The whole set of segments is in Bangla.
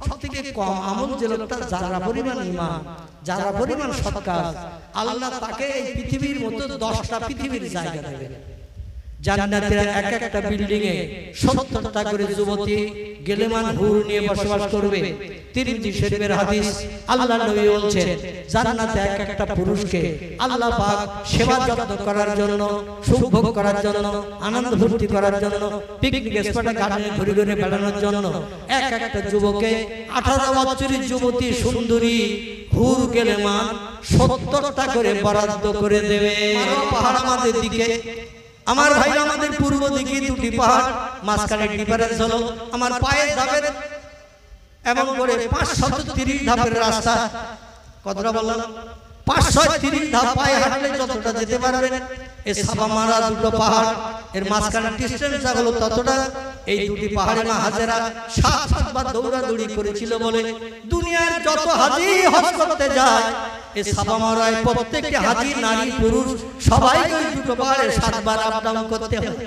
সবথেকে কম আমল যে লোকটা যারা পরিমাণ ঈমান, যারা পরিমাণ সৎ কাজ, আল্লাহ তাকে এই পৃথিবীর মতো 10টা পৃথিবীর জায়গা দেবে। জান্নাতের এক একটা বিল্ডিং এ 70টা করে যুবতী গেলেমান হুর নিয়ে বসবাস করবে। তিরমিজি শরীফের হাদিস, আল্লাহর নবী বলছেন জান্নাতে এক একটা পুরুষকে আল্লাহ পাক সেবা যত্ন করার জন্য, সুখভোগ করার জন্য, আনন্দ ফুর্তি করার জন্য, পিকনিক স্পটে গার্ডেনে ঘুরে ঘুরে বেড়ানোর জন্য এক একটা যুবকে 18 বছরের যুবতী সুন্দরী হুর গেলেমান 70টা করে বরাদ্দ করে দেবে। পাহাড় আমাদের দিকে, আমার ভাই আমাদের পূর্ব দিকে 2টি পাহাড়, মাঝখানে ডিফারেন্স হলো আমার পায়ের ধাপের এবং করে 530 ধাপের রাস্তা। কতটা বললাম? 530 ধাপ পায়ে হাঁটলে যতটা যেতে পারবেন। এই সাবা মারা 2টো পাহাড়, এর মাঝখানে ডিস্টেন্স হলো ততটা। এই 2টি পাহাড়ে মা হাজেরা 7 বার দৌড়াদৌড়ি করেছিল বলে দুনিয়ার যত হাজি হজ করতে যায় এই সাবা মারায় প্রত্যেকটি হাজি নারী পুরুষ সবাইকে ওই 2টো পাহাড়ে 7 বার আপ ডাউন করতে হয়।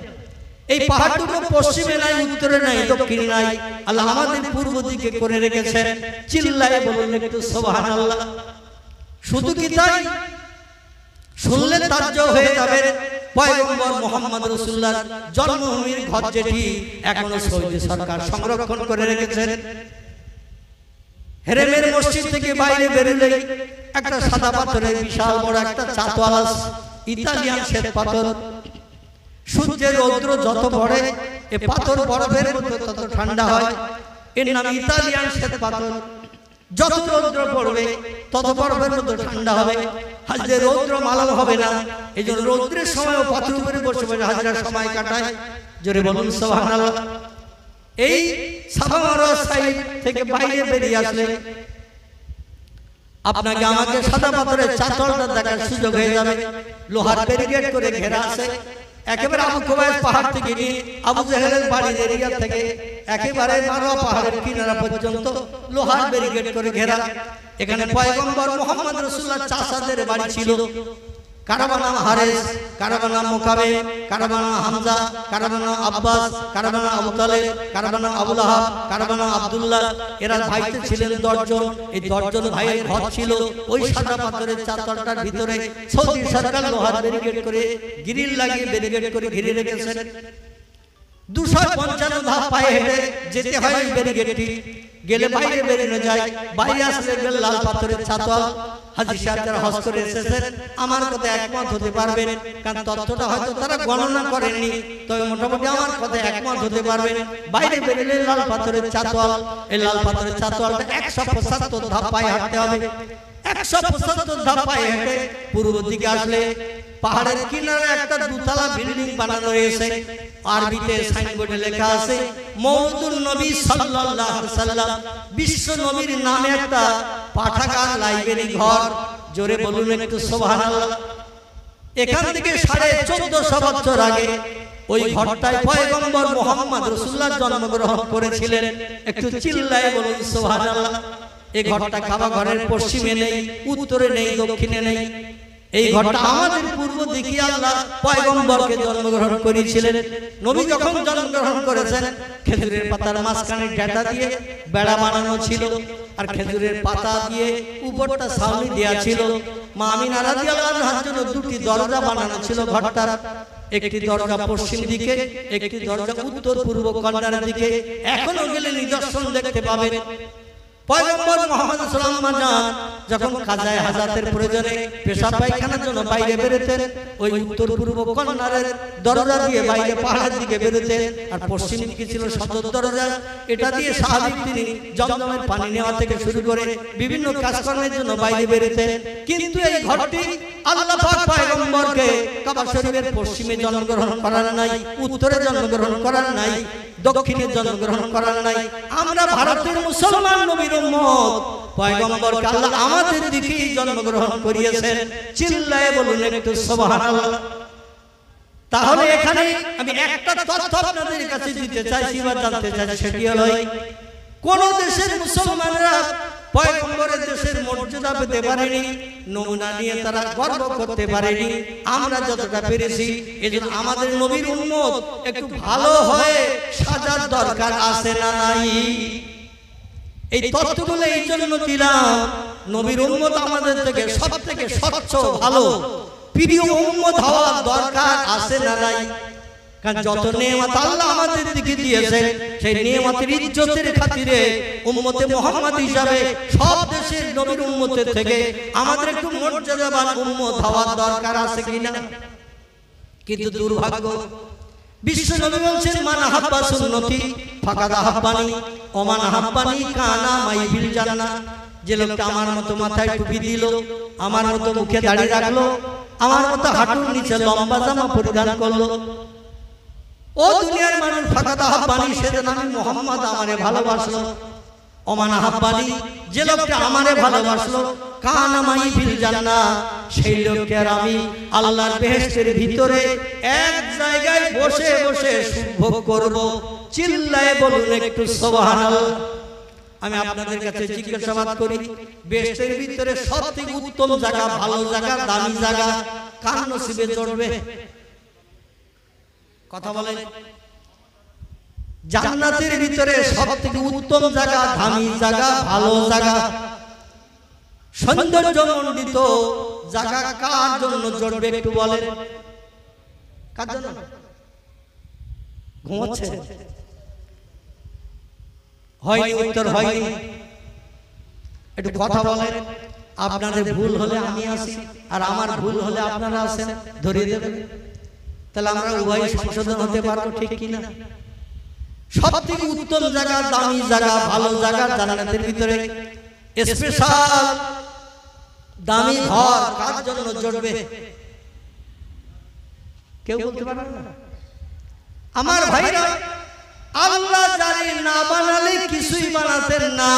এই পাহাড় দুটো পশ্চিমে নাই, উত্তরে নাই, দক্ষিণে নাই, আল্লাহ আমাদের পূর্ব দিকে করে রেখেছেন। চিল্লায়ে বলুন একটু সুবহানাল্লাহ। শুধু কি তাই? শুনলে তাজ্জব হয়ে যাবে। পয়গম্বর মুহাম্মদ রাসূলুল্লাহর জন্মভূমির ঘর যেটি এখনো সৌদি সরকার সংরক্ষণ করে রেখেছেন। হেরেমের মসজিদ থেকে বাইরে বেরোলে একটা সাদা পাথরের বিশাল বড় একটা চাতওয়ালা ইতালিয়ান শ্বেত পাথর। সূর্যের রৌদ্র যত পড়ে এ পাথর বরফের মতো তত ঠান্ডা হয়। এর নাম ইতালিয়ান শ্বেত পাথর। যত রৌদ্র পড়বে তত বরফের মতো ঠান্ডা হবে। হাজরে রৌদ্র মালাল হবে না, এই জন্য রৌদ্রের সময় পাথর উপরে বসে বসে হাজরা সময় কাটায়। জোরে বলুন সুবহানাল্লাহ। এই সাবা মারওয়া সাইড থেকে বাইরে বেরিয়ে আসলে আপনাকে আমাকে সাদা পাথরের চাতলটা দেখার সুযোগ হয়ে যাবে। লোহার ব্যারিকেড করে ঘেরা আছে। একেবারে আবু কুবাইস পাহাড় থেকে নিয়ে আবু জেহেলের বাড়ির এরিয়া থেকে একেবারে মারওয়া পাহাড়ের কিনারা পর্যন্ত লোহার ব্যারিকেড করে ঘেরা। এখানে পয়গম্বর মুহাম্মদ রাসূলুল্লাহ চাচাদের বাড়ি ছিল। কারো নাম হারেস, কারো নাম মুকাবে, কারো নাম হামজা, কারো নাম আব্বাস, কারো নাম আবু তালেব, কারো নাম আবু লাহাব, কারো নাম আব্দুল্লাহ। এরা ভাইতে ছিলেন 10 জন। এই 10 জন ভাইয়ের ঘর ছিল ওই সাদা পাথরের চাতলটার ভিতরে। সৌদি সরকার লোহার ব্যারিকেড করে গ্রিল লাগিয়ে ব্যারিকেড করে ঘিরে রেখেছেন। 255 ধাপ পায়ে হেঁটে যেতে হয় এই ব্যারিকেডটি। গেলে বাইরে বেরিয়ে যায়, বাইরে আসলে লাল পাথরের চাতওয়াল। হাজী সাহেব যারা হজ করে এসেছেন আমার কথা একমত হতে পারবেন, কারণ তথ্যটা হয়তো তারা গণনা করেননি, তবে মোটামুটি আমার কথা একমত হতে পারবেন। বাইরে বেরিয়ে লাল পাথরের চাতওয়াল, এই লাল পাথরের চাতওয়ালটা 175 ধাপ পায়ে হাঁটতে হবে। 175 ধাপ পায়ে হেঁটে পূর্ব দিকে আসলে পাহাড়ের কিনারে একটা 2তলা বিল্ডিং বানানো রয়েছে। আরবিতে সাইনবোর্ডে লেখা আছে মওলুদুন নবী সাল্লাল্লাহু আলাইহি ওয়াসাল্লাম, বিশ্ব নবীর নামে একটা পাঠাগার, লাইব্রেরি ঘর। জোরে বলুন একটু সুবহানাল্লাহ। এখান থেকে 1450 বছর আগে ওই ঘরটায় পয়গম্বর মুহাম্মদ রাসূলুল্লাহ জন্মগ্রহণ করেছিলেন। একটু চিল্লায়ে বলুন সুবহানাল্লাহ। এই ঘরটা কাবা ঘরের পশ্চিমে নেই, উত্তরে নেই, দক্ষিণে নেই। এই ঘরটা আমাদের পূর্ব দিকে আল্লাহ পয়গম্বরকে জন্মগ্রহণ করেছিলেন। নবী যখন জন্মগ্রহণ করেছেন খেজুরের পাতার মাঝখানে ডাটা দিয়ে বেড়া বানানো ছিল, আর খেজুরের পাতা দিয়ে উপরটা ছাউনি দেয়া ছিল। মা আমিনা রাদিয়াল্লাহু আনহার জন্য 2টি দরজা বানানো ছিল ঘরটার। একটি দরজা পশ্চিম দিকে, একটি দরজা উত্তর পূর্ব কর্নারের দিকে। এখনো গেলে নিদর্শন দেখতে পাবেন। পয়গম্বর মুহাম্মদ সাল্লাল্লাহু আলাইহি ওয়াসাল্লাম যখন কাজায়ে হাজাতের প্রয়োজনে পেশাব পায়খানার জন্য বাইরে বেরোতেন, ওই উত্তর পূর্ব কর্নারের দরজা দিয়ে বাইরে পাহাড়ের দিকে বেরোতেন। আর পশ্চিম দিকে ছিল সদর দরজা, এটা দিয়ে সাহাবী তিনি জমজমের পানি নেওয়া থেকে শুরু করে বিভিন্ন কাজকর্মের জন্য বাইরে বেরোতেন। কিন্তু এই ঘরটি আল্লাহ পাক পয়গম্বরকে কাবা শরীফের পশ্চিমে জন্মগ্রহণ করার নাই, উত্তরে জন্মগ্রহণ করার নাই, দক্ষিণে জন্মগ্রহণ করার নাই। আমরা ভারতের মুসলমান নবীর উম্মত, পয়গম্বরকে আল্লাহ আমাদের দিকেই জন্মগ্রহণ করিয়েছেন। চিল্লায়ে বলুন একটু সুবহানাল্লাহ। তাহলে এখানে আমি একটা তথ্য আপনাদের কাছে দিতে চাইছি বা জানতে চাইছি, সেটি হলো কোন দেশের মুসলমানরা পয়গম্বরের দেশের মর্যাদা পেতে পারেনি, নমুনা নিয়ে তারা গর্ব করতে পারেনি। আমরা যতটা পেরেছি, এজন্য আমাদের নবীর উম্মত একটু ভালো হয়ে সাজার দরকার আছে না নাই? এই তত্ত্বগুলো এই জন্য দিলাম, নবীর উম্মত আমাদের থেকে সবথেকে স্বচ্ছ ভালো প্রিয় উম্মত হওয়ার দরকার আছে না নাই? কারণ যত নেয়ামত আল্লাহ আমাদের দিকে দিয়েছে, সেই নেয়ামতের ইজ্জতের খাতিরে উম্মতে মুহাম্মদ হিসাবে সব দেশের নবীর উম্মতের থেকে আমাদের একটু মর্যাদাবান উম্মত হওয়ার দরকার আছে কিনা? কিন্তু দুর্ভাগ্য, বিশ্ব নবী বলছেন মান আহাব্বা সুন্নতি ফাকাদ আহাব্বানি ওয়া মান আহাব্বানি কানা মাই বিল জান্নাহ। যে লোকটা আমার মতো মাথায় টুপি দিল, আমার মতো মুখে দাড়ি রাখলো, আমার মতো হাঁটুর নিচে লম্বা জামা পরিধান করলো, ও দুনিয়ার মানুষ ফাকাদ আহাব্বানি, সেদিন আমি মুহাম্মদ আমারে ভালোবাসলো। ওয়া মান আহাব্বানি, যে লোকটা আমারে ভালোবাসলো, কানা মাই বিল জান্নাহ, সেই লোকটার আমি আল্লাহর বেহেশতের ভিতরে এক জায়গায় বসে বসে সুভোগ করব। চিল্লায়ে বলুন একটু সুবহানাল্লাহ। আমি আপনাদের কাছে জিজ্ঞাসাবাদ করি, বেহেশতের ভিতরে সবথেকে উত্তম জায়গা, ভালো জায়গা, দামি জায়গা কার নসিবে জড়বে? কথা বলেন। জান্নাতের ভিতরে সবথেকে উত্তম জায়গা, দামি জায়গা, ভালো জায়গা, সৌন্দর্যমণ্ডিত জায়গা কার জন্য জড়বে একটু বলেন? কার জন্য? ঘুমাচ্ছে? হয়নি, উত্তর হয়নি। একটু কথা বলেন। আপনাদের ভুল হলে আমি আসি, আর আমার ভুল হলে আপনারা আসেন, ধরিয়ে দেবেন। তাহলে আমরা উভয় সংশোধন হতে পারবো, ঠিক কিনা? সবথেকে উত্তম জায়গা, দামি জায়গা, ভালো জায়গা জান্নাতের ভিতরে স্পেশাল দামি ঘর কার জন্য জড়বে? কেউ বলতে পারবে না। আমার ভাইরা, আল্লাহ যারে না বানালে কিছুই বানাতেন না,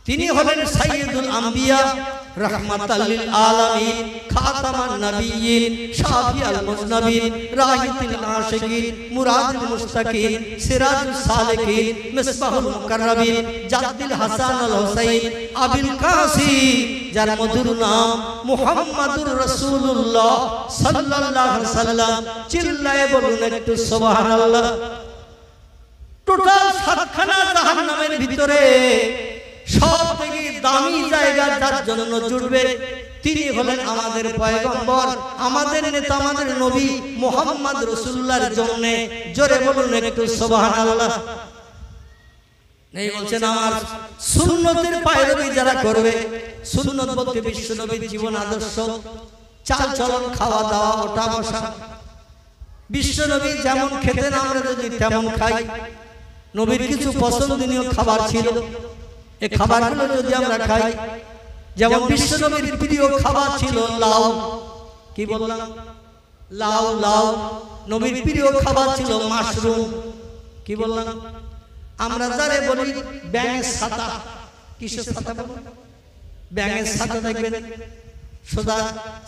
তিনি হলেন সাইয়্যিদুল আম্বিয়া, রাহমাতাল লিল আলামিন, খাতামান নবিয়্যিন, শাফিউল মুজনাবিন, রাহিতুল আশিকিন, মুরাদুল মুস্তাকিন, সিরাজুস সালিকিন, মিসবাহুল মুকাররাবিন, জাদ্দুল হাসান আল হুসাইন, আবুল কাসিম, যার মধুর নাম মুহাম্মাদুর রাসূলুল্লাহ সাল্লাল্লাহু আলাইহি ওয়াসাল্লাম। চিল্লায়ে বলুন একটু সুবহানাল্লাহ। টোটাল সাতখানা জাহান্নামের ভিতরে সবথেকে দামি জায়গা যার জন্য জুড়বে, তিনি হলেন আমাদের পয়গম্বর, আমাদের নেতা, আমাদের নবী মুহাম্মদ রাসূলুল্লাহর জন্য। জোরে বলুন একটু সুবহানাল্লাহ। এই বলছেন আমার সুন্নতের পায়রবি যারা করবে, সুন্নত বলতে বিশ্ব নবীর জীবন আদর্শ, চাল চলন, খাওয়া দাওয়া, ওঠা বসা, বিশ্ব নবী যেমন খেতেন আমরা যদি তেমন খাই। নবীর কিছু পছন্দনীয় খাবার ছিল, এই খাবারগুলো যদি আমরা খাই, যেমন বিশ্ব নবীর প্রিয় খাবার ছিল লাউ। কি বললাম? লাউ। লাউ। নবীর প্রিয় খাবার ছিল মাশরুম। কি বললাম? আমরা যারে বলি ব্যাঙের ছাতা। কিসের ছাতা বলুন? ব্যাঙের ছাতা দেখবেন, সোজা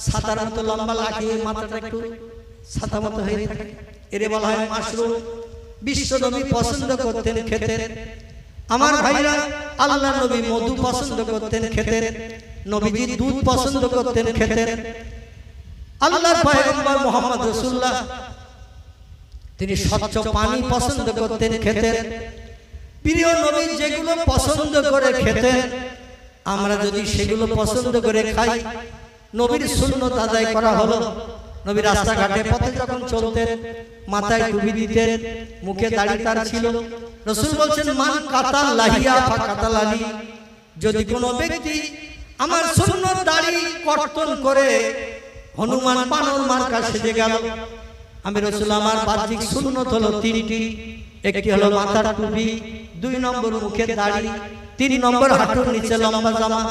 ছাতার মতো লম্বা লাগিয়ে মাথাটা একটু ছাতা মতো হয়ে থাকে, এরে বলা হয় মাশরুম। বিশ্ব নবী পছন্দ করতেন, খেতেন। আমার ভাইরা, আল্লাহ নবী মধু পছন্দ করতেন, খেতেন। নবীজি দুধ পছন্দ করতেন, খেতেন। আল্লাহর পয়গম্বর মুহাম্মদ রাসূলুল্লাহ তিনি স্বচ্ছ পানি পছন্দ করতেন, খেতেন। প্রিয় নবী যেগুলো পছন্দ করে খেতেন, আমরা যদি সেগুলো পছন্দ করে খাই, নবীর সুন্নাত আদায় করা হলো। নবী রাস্তাঘাটে পথে যখন চলতেন মাথায় টুপি দিতেন, মুখে দাড়ি তার ছিল। রাসূল বলছেন মান কাতাল লাহিয়া ফাকাতালানি, যদি কোনো ব্যক্তি আমার সুন্নাত দাড়ি কর্তন করে হনুমান বানর মার্কা সেজে গেল, আমি রাসূল আমার বাহ্যিক সুন্নাত হলো তিনটি। একটি হলো মাথার টুপি, 2 নম্বর মুখের দাড়ি, 3 নম্বর হাঁটুর নিচে লম্বা জামা।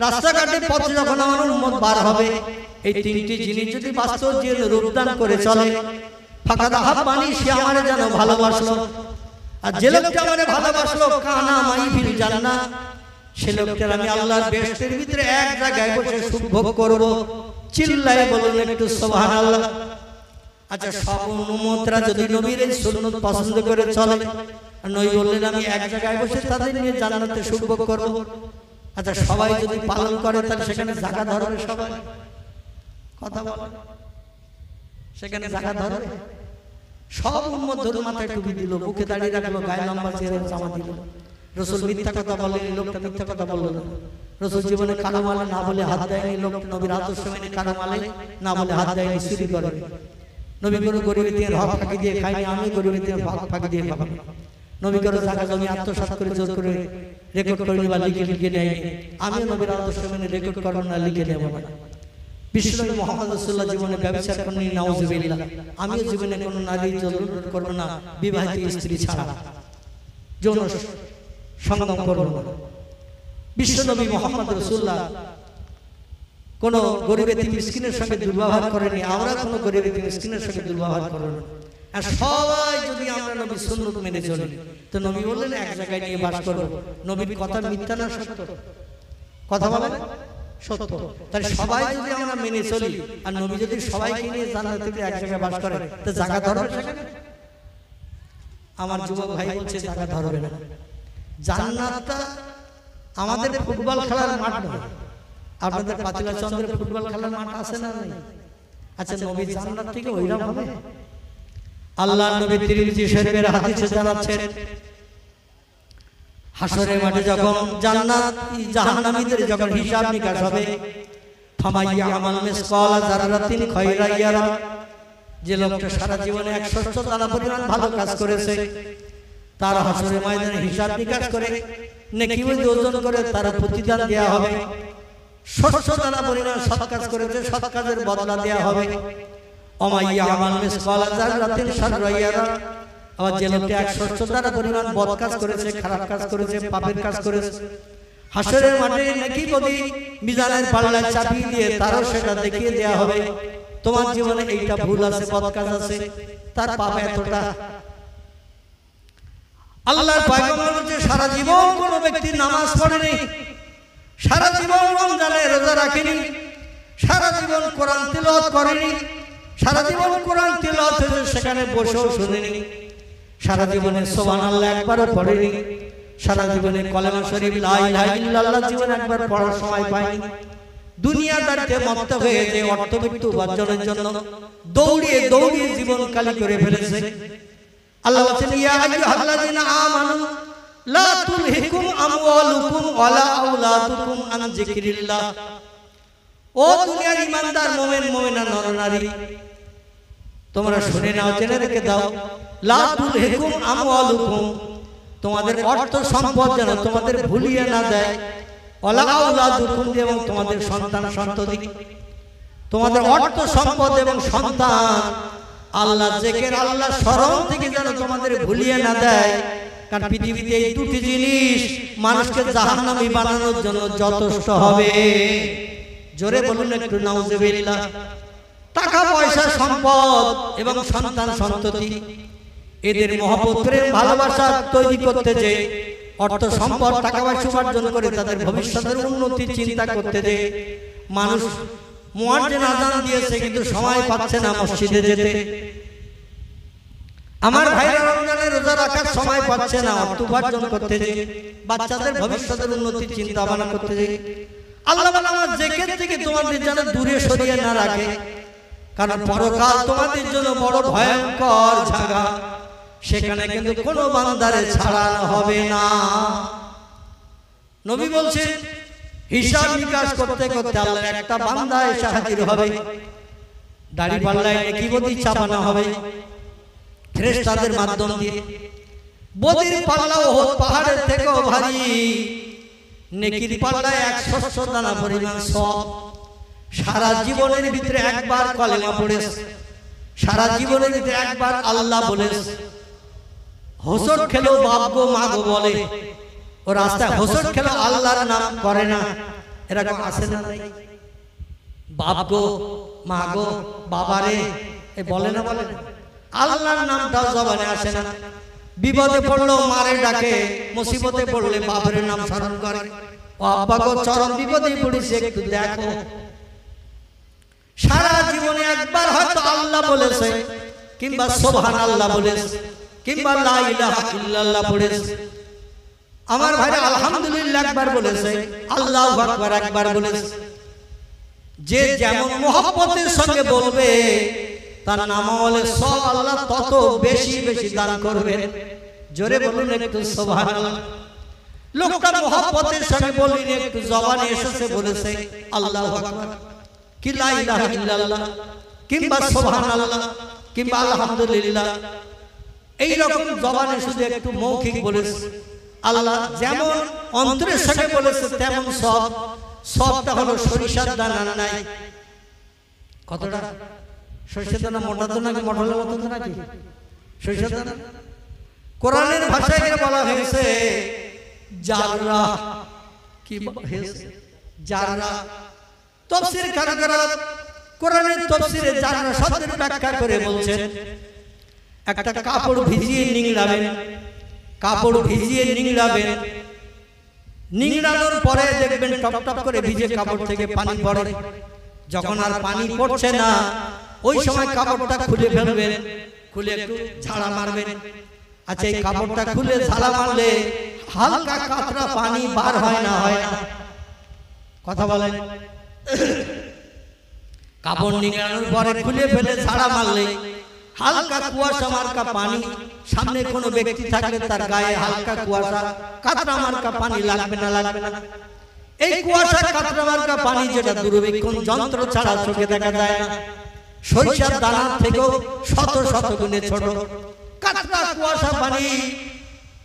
রাস্তাঘাটে পথে যখন আমার উম্মত বার হবে, এই তিনটি জিনিস যদি বাস্তব জীবনে রূপদান করে চলে, ফাকাদ আহাব্বানি, সে আমারে যেন ভালোবাসলো। আর যে লোকটা আমারে ভালোবাসলো, কানা মাই ফিল জান্নাহ, সে লোকটার আমি আল্লাহর বেহেশতের ভিতরে এক জায়গায় বসে সুখ ভোগ করব। চিল্লায়ে বলুন একটু সুবহানাল্লাহ। আচ্ছা, সব উম্মতরা যদি নবীর এই সুন্নাত পছন্দ করে চলে, আর নবী বললেন আমি এক জায়গায় বসে তাদের নিয়ে জান্নাতে সুখ ভোগ করব। আচ্ছা, সবাই যদি পালন করে তাহলে সেখানে জায়গা ধরবে সবাই? কথা বল, সেখানে জায়গা ধরবে? সব উম্মত ধরে মাথায় টুপি দিল, বুকে দাঁড়িয়ে রাখলো, গায়ে লম্বা চেহারা জামা দিল। রাসূল মিথ্যা কথা বলেনি, লোকটা মিথ্যা কথা বললো না। রাসূল জীবনে কারো মালে না বলে হাত দেয়নি, লোক নবীর আদর্শ মেনে কারো মালে না বলে হাত দেয়নি, চুরি করে। নবী কোনো গরিবের দিয়ে হক ফাঁকি দিয়ে খাইনি, আমি গরিবের দিয়ে হক ফাঁকি দিয়ে খাবো। নবী কারো জায়গা জমি আত্মসাৎ করে জোর করে রেকর্ড করিনি বা লিখে নেয়নি। আমিও নবীর আদর্শ মেনে রেকর্ড করবো না, লিখে নেব না। বিশ্বনবী মুহাম্মদ রাসূলুল্লাহ জীবনে ব্যবচার করেনি, নাউজুবিল্লাহ। আমিও জীবনে কোনো নারী জলুল করবো না, বিবাহিত স্ত্রী ছাড়া যৌন সঙ্গম করবো না। বিশ্বনবী মুহাম্মদ রাসূলুল্লাহ কোন গরিব এতিম মিসকিনের সঙ্গে দুর্ব্যবহার করেনি, আমরা কোন গরিব এতিম মিসকিনের সঙ্গে দুর্ব্যবহার করব না। আর সবাই যদি আমরা নবীর সুন্নাত মেনে চলি, তো নবী বললেন এক জায়গায় নিয়ে বাস করব। নবীর কথা মিথ্যা না সত্য? কথা বলেন সত্য। তাই সবাই যদি আমরা মেনে চলি, আর নবী যদি সবাইকে নিয়ে জান্নাতে এক জায়গায় বাস করে, তো জায়গা ধরবে সেখানে? আমার যুবক ভাই বলছে জায়গা ধরবে না। জান্নাতটা আমাদের ফুটবল খেলার মাঠ নয়, আপনাদের পাতিলা চন্দ্রের ফুটবল খেলার মাঠ আছে না নেই? আচ্ছা, নবী জান্নাত থেকে ওইরকম হবে? আল্লাহর নবী তিরমিজি শরীফের হাদিসে জানাচ্ছেন, হাশরের মাঠে যখন জান্নাতি জাহান্নামীদের যখন হিসাব নিকাশ হবে, ফামাইয়া আমাল মিসকালা যারাতিন খায়রা ইয়ারা, যে লোকটা সারা জীবনে 100 দানা পরিমাণ ভালো কাজ করেছে, তার হাশরের ময়দানে হিসাব নিকাশ করে নেকি ওজন করে তার প্রতিদান দেয়া হবে। 100 দানা পরিমাণ সৎ কাজ করেছে, সৎ কাজের বদলা দেয়া হবে। অমাইয়া আমাল মিসকালা যারাতিন শাররা ইয়ারা, আবার যে লোকটা 100 দানা পরিমাণ বদ কাজ করেছে, খারাপ কাজ করেছে, পাপের কাজ করেছে, হাশরের মাঠে নেকি বদি মিজানের পাল্লায় চাপিয়ে দিয়ে তারও সেটা দেখিয়ে দেয়া হবে। তোমার জীবনে এইটা ভুল আছে, বদ কাজ আছে, তার পাপ এতটা। আল্লাহর পয়গম্বর বলেছে, সারা জীবন কোন ব্যক্তি নামাজ পড়েনি, সারা জীবন রমজানে রোজা রাখেনি, সারা জীবন কোরআন তিলাওয়াত করেনি, সারা জীবন কোরআন তিলাওয়াত হয়েছে সেখানে বসেও শুনেনি, সারা জীবনে সুবহানাল্লাহ একবারও পড়েনি, সারা জীবনে কলেমা শরীফ লা ইলাহা ইল্লাল্লাহ জীবনে একবার পড়ার সময় পায়নি, দুনিয়াদারিতে মত্ত হয়ে যে অর্থবিত্ত উপার্জনের জন্য দৌড়িয়ে দৌড়িয়ে জীবন কালি করে ফেলেছে। আল্লাহ বলেন, ইয়া আইয়ুহাল্লাযিনা আমানু লা তুলহিকুম আমওয়ালুকুম ওয়ালা আওলাদুকুম আন যিকরিল্লাহ। ও দুনিয়ার ঈমানদার মুমিন মুমিনা নরনারী, তোমরা শুনে নাও, জেনে রেখে দাও, লা তুলহিকুম আমওয়ালুকুম, তোমাদের অর্থ সম্পদ যেন তোমাদের ভুলিয়ে না দেয়, ওয়ালা আওলাদুকুম, এবং তোমাদের সন্তান সন্ততি, তোমাদের অর্থ সম্পদ এবং সন্তান আল্লাহ জিকির আল্লাহ স্মরণ থেকে যেন তোমাদের ভুলিয়ে না দেয়। কারণ পৃথিবীতে এই দুটি জিনিস মানুষকে জাহান্নামী বানানোর জন্য যথেষ্ট হবে। জোরে বলুন একটু নাউজুবিল্লাহ। টাকা পয়সা সম্পদ এবং সন্তান সন্ততি, এদের মহব্বত প্রেম ভালোবাসা তৈরি করতে যে অর্থ সম্পদ টাকা পয়সা উপার্জন করে তাদের ভবিষ্যতের উন্নতি চিন্তা করতে যে মানুষ মুয়াজ্জিন আযান দিয়েছে কিন্তু সময় পাচ্ছে না মসজিদে যেতে, আমার ভাইরা রমজানে রোজা রাখার সময় পাচ্ছে না অর্থ উপার্জন করতে যে বাচ্চাদের ভবিষ্যতের উন্নতি চিন্তা ভাবনা করতে যে, আল্লাহ বলে আমার জিকির থেকে তোমাদের যেন দূরে সরিয়ে না রাখে, কারণ পরকাল তোমাদের জন্য বড় ভয়ঙ্কর জায়গা, সেখানে কিন্তু কোনো বান্দারে ছাড়ানো হবে না। নবী বলছেন, হিসাব নিকাশ করতে করতে আল্লাহর একটা বান্দা এসে হাজির হবে, দাড়ি পাল্লায় নেকি বদি চাপানো হবে ফেরেশতাদের মাধ্যম দিয়ে। বদির পাল্লা ওহদ পাহাড়ের থেকেও ভারী, নেকির পাল্লায় 100 দানা পরিমাণ সওয়াব। সারা জীবনের ভিতরে একবার কলেমা পড়েছে, সারা জীবনের ভিতরে একবার আল্লাহ বলেছে, হোসট খেলো বাপ গো মা গো বলে, ও রাস্তায় হোসট খেলো আল্লাহর নাম করে না, এরকম আছে না? বাপ গো মা গো বাবারে এ বলে না, বলে না? আল্লাহর নামটাও জবানে আসে না। বিপদে পড়লো মারে ডাকে, মুসিবতে পড়লে বাপের নাম স্মরণ করে, ও আব্বা গো চরম বিপদে পড়েছে একটু দেখো। সারা জীবনে একবার হয়তো আল্লাহ বলেছে, কিংবা সুবহানাল্লাহ বলেছে, কিংবা লা ইলাহা ইল্লাল্লাহ পড়েছে। আমার ভাইরা আলহামদুলিল্লাহ একবার বলেছে, আল্লাহু আকবার একবার বলেছে। যে যেমন মুহাব্বতের সঙ্গে বলবে তার নামালে সব আল্লাহ তত বেশি বেশি দান করবেন। জোরে বলুন একটু সুবহানাল্লাহ। লোকটা মোহাব্বতের সঙ্গে বলিনি, একটু জবানে এসেছে বলেছে আল্লাহু আকবার, কি লা ইলাহা ইল্লাল্লাহ, কিংবা সুবহানাল্লাহ, কিংবা আলহামদুলিল্লাহ, এই রকম জবানে শুধু একটু মৌখিক বলেছে। আল্লাহ যেমন অন্তরের সঙ্গে বলেছে তেমন সবটা হলো সরিষার দানা নাই। কতটা সরিষার দানা? মোটা তো নাকি মটলের মতো তো নাকি সরিষার দানা? কোরআনের ভাষায় বলা হয়েছে জাররা। কি হয়েছে? জাররা। তাফসীর কারকেরা কোরআনের তাফসীরে জাররা শব্দের ব্যাখ্যা করে বলছেন, একটা কাপড় ভিজিয়ে নিংড়াবেন, কাপড় ভিজিয়ে নিংড়াবেন, নিংড়ানোর পরে দেখবেন টপ টপ করে ভিজে কাপড় থেকে পানি পড়ে। যখন আর পানি পড়ছে না ওই সময় কাপড়টা খুলে ফেলবেন, খুলে একটু ঝাড়া মারবেন। আচ্ছা, এই কাপড়টা খুলে ঝাড়া মারলে হালকা কাতরা পানি বার হয় না? হয় না? কথা বলেন। কাপড় নিংড়ানোর পরে খুলে ফেলে ঝাড়া মারলে হালকা কুয়াশা মার্কা পানি, সামনে কোনো ব্যক্তি থাকলে তার গায়ে হালকা কুয়াশা কাতরা মার্কা পানি লাগবে না? লাগবে না? এই কুয়াশা কাতরা মার্কা পানি যেটা দূরবীক্ষণ যন্ত্র ছাড়া চোখে দেখা যায় না, সরিষার দানার থেকেও শত শত গুণে ছোট কাতরা কুয়াশা পানি।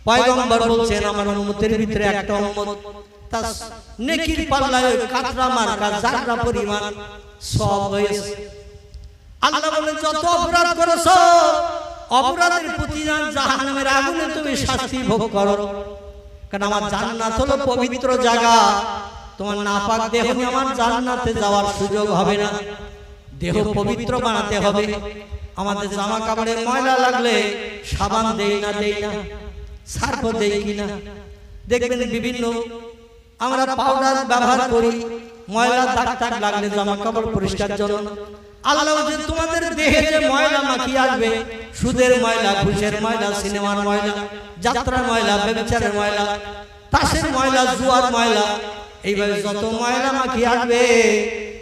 পয়গম্বর বলছেন আমার উম্মতের ভিতরে একটা উম্মত, তার নেকির পাল্লায় কাতরা মার্কা জাররা পরিমাণ সওয়াব হয়েছে। আল্লাহ বলেন যত অপরাধ করেছো অপরাধের প্রতিদান জাহান্নামের আগুনে তুমি শাস্তি ভোগ করো। কারণ আমার জান্নাত হলো পবিত্র জায়গা, তোমার নাপাক দেহ নিয়ে আমার জান্নাতে যাওয়ার সুযোগ হবে না। দেহ পবিত্র বানাতে হবে। আমাদের জামা কাপড়ের ময়লা লাগলে সাবান দেই না? দেই না? সার্ফ দেই কিনা? দেখবেন বিভিন্ন আমরা পাউডার ব্যবহার করি, ময়লা দাগ টাগ লাগলে জামা কাপড় পরিষ্কার জন্য। আল্লাহ যে তোমাদের দেহে যে ময়লা মাখিয়ে আসবে, সুদের ময়লা, ঘুষের ময়লা, সিনেমার ময়লা, যাত্রার ময়লা, ব্যভিচারের ময়লা, তাসের ময়লা, জুয়ার ময়লা, এইভাবে যত ময়লা মাখিয়ে আসবে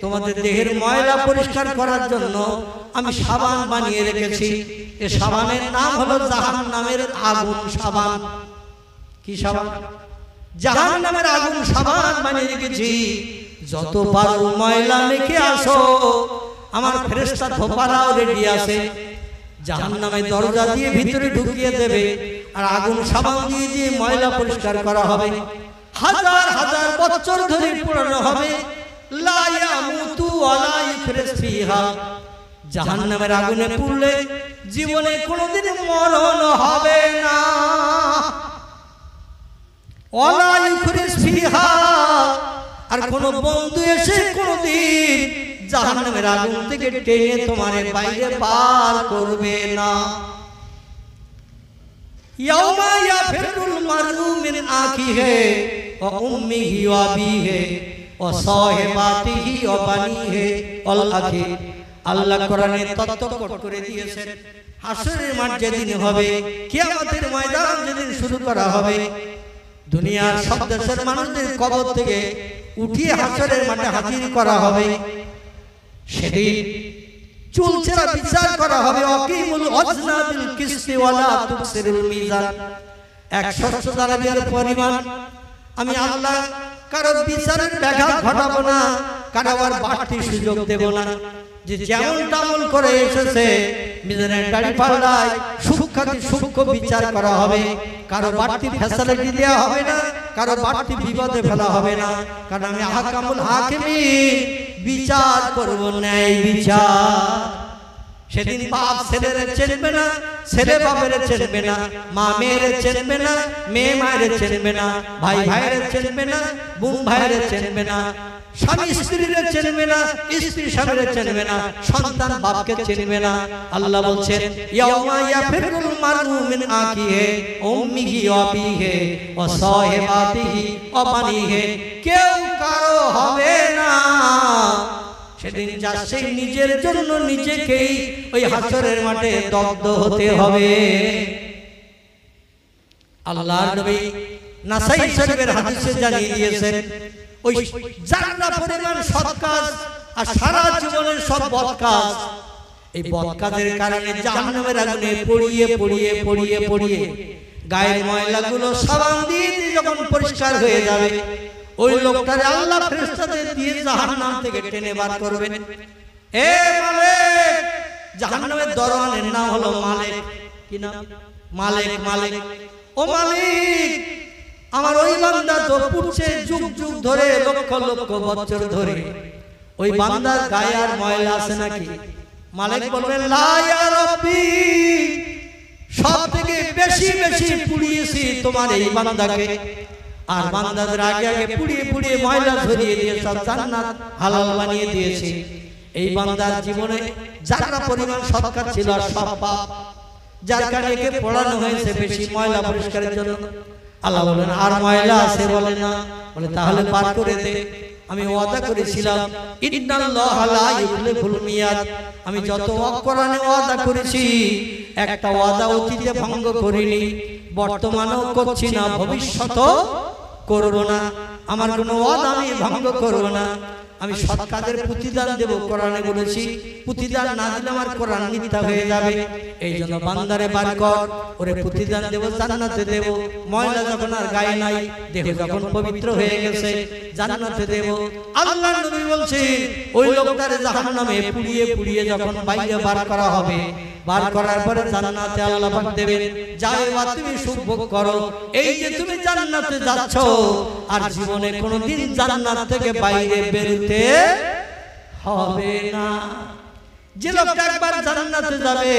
তোমাদের দেহের ময়লা পরিষ্কার করার জন্য আমি সাবান বানিয়ে রেখেছি। এই সাবানের নাম হলো জাহান্নামের আগুন সাবান। কি সাবান? জাহান্নামের আগুন সাবান বানিয়ে রেখেছি। যত পারো ময়লা মেখে আসো, আমার ফেরেশতা ধোপারাও রেডি আছে, জাহান্নামের দরজা দিয়ে ভিতরে ঢুকিয়ে দেবে আর আগুন সাবান দিয়ে দিয়ে ময়লা পরিষ্কার করা হবে। হাজার হাজার বছর ধরে পোড়ানো হবে। লা ইয়ামুতু ওয়া লা ইফরিস ফিহা। জাহান্নামের আগুনে পুড়লে জীবনে কোনোদিন মরণ হবে না। ওয়া লা ইফরিস ফিহা। আর কোন বন্ধু এসে কোনোদিন জাহান্নামের আগুন থেকে টেনে তোমার বাইরে পার করবে না। ইয়াউমা ইয়াফিরুল মারউ মিন আখিহি ওয়া উম্মিহি ওয়া আবিহি ওয়া সাহিবাতিহি ওয়া বানিহি ওয়াল আখি। আল্লাহ কোরআনে তত্ত্ব করে দিয়েছেন হাসরের মাঠ যেদিন হবে, কিয়ামতের ময়দান যেদিন শুরু করা হবে, দুনিয়ার সব দেশের মানুষদের কবর থেকে উঠিয়ে হাসরের মাঠে হাজির করা হবে। সেদিন চুলচেরা বিচার করা হবে। অকিমুল ওয়াজনা বিল কিসতি ওয়ালা তুকসিরুল মিজান। 100 দারাবিয়ার পরিমাণ আমি আল্লাহ কারোর বিচারের ব্যাঘাত ঘটাবো না, কারো আর বাড়তি সুযোগ দেব না। যে যেমন আমল করে এসেছে মিজানের দাড়ি পাল্লায় সূক্ষ্ম বিচার করা হবে। কারো বাড়তি ফ্যাসিলিটি দেওয়া হবে না, কারো বাড়তি বিপদে ফেলা হবে না। কারণ আমি আহকামুল হাকিমিন, বিচার করব ন্যায় বিচার। সেদিন বাপ ছেলেরে চেনবে না, ছেলে বাপের চেনবে না, মা মেয়ের চেনবে না, মেয়ে মায়ের চেনবে না, ভাই ভাইয়ের চেনবে না, বোন ভাইয়ের চেনবে না, স্বামী স্ত্রীর চেনবে না, স্ত্রী স্বামীর চেনবে না, সন্তান বাপকে চেনবে না। আল্লাহ বলছেন ইয়াউমা ইয়াফিরুল মারউ মিন আখিহি উম্মিহি ওয়া আবিহি ওয়া সাহিবাতিহি ওয়া বানিহি। কেউ কারো হবে না। সেদিন যা সেই নিজের জন্য নিজেকেই ওই হাসরের মাঠে দগ্ধ হতে হবে। আল্লাহর নবী নাসাই শরীফের হাদিসে জানিয়ে দিয়েছেন ওই জান্নাহ পরিমাণ সৎ কাজ আর সারা জীবনের সব বদ কাজ, এই বদ কাজের কারণে জাহান্নামের আগুনে পড়িয়ে পড়িয়ে পড়িয়ে পড়িয়ে গায়ের ময়লাগুলো সাবান দিয়ে যখন পরিষ্কার হয়ে যাবে, ওই লোকটারে আল্লাহ ফেরেশতাদের দিয়ে জাহান্নাম থেকে টেনে বার করবেন। এ মালিক, জাহান্নামের দরওয়ানের নাম হলো মালিক। কি নাম? মালিক। মালিক, ও মালিক, আমার ওই বান্দা তো পুড়ছে যুগ যুগ ধরে, লক্ষ লক্ষ বছর ধরে, ওই বান্দার গায়ে আর ময়লা আছে নাকি? মালিক বলবেন, লা ইয়া রাব্বি, সব থেকে বেশি বেশি পুড়িয়েছি তোমার এই বান্দাকে। আর বান্দাদের আগে আগে পুড়িয়ে পুড়িয়ে ময়লা ধরিয়ে দিয়ে সব জান্নাত হালাল বানিয়ে দিয়েছি। এই বান্দার জীবনে যারা পরিমাণ সৎকার ছিল আর সব পাপ, যার কারণে একে পড়ানো হয়েছে বেশি ময়লা পরিষ্কারের জন্য। আল্লাহ বলেন, আর ময়লা আছে? বলে না। বলে তাহলে পার করে দে। আমি ওয়াদা করেছিলাম, ইন্নাল্লাহা লা ইউখলিফুল মিয়াদ, আমি যত কোরআনে ওয়াদা করেছি একটা ওয়াদা অতীতে ভঙ্গ করিনি, বর্তমানেও করছি না, ভবিষ্যতেও করব না। আমার কোনো ওয়াদা আমি ভঙ্গ করব না। আমি সৎ কাজের প্রতিদান দেব, কোরআনে বলেছি। প্রতিদান না দিলে আমার কোরআন মিথ্যা হয়ে যাবে। এই জন্য বান্দারে বার কর, ওরে প্রতিদান দেব, জান্নাতে দেব। ময়লা যখন আর গায়ে নাই, দেহ যখন পবিত্র হয়ে গেছে, জান্নাতে দেব। আল্লাহর নবী বলছেন, ওই লোকটারে জাহান্নামে পুড়িয়ে পুড়িয়ে যখন বাইরে বার করা হবে, বার করার পরে জান্নাতে আল্লাহ পাক দেবেন, যাও এবার তুমি সুখ ভোগ করো। এই যে তুমি জান্নাতে যাচ্ছ, আর জীবনে কোনোদিন জান্নাত থেকে বাইরে বেরোতে হবে না। যে লোকটা একবার জান্নাতে যাবে,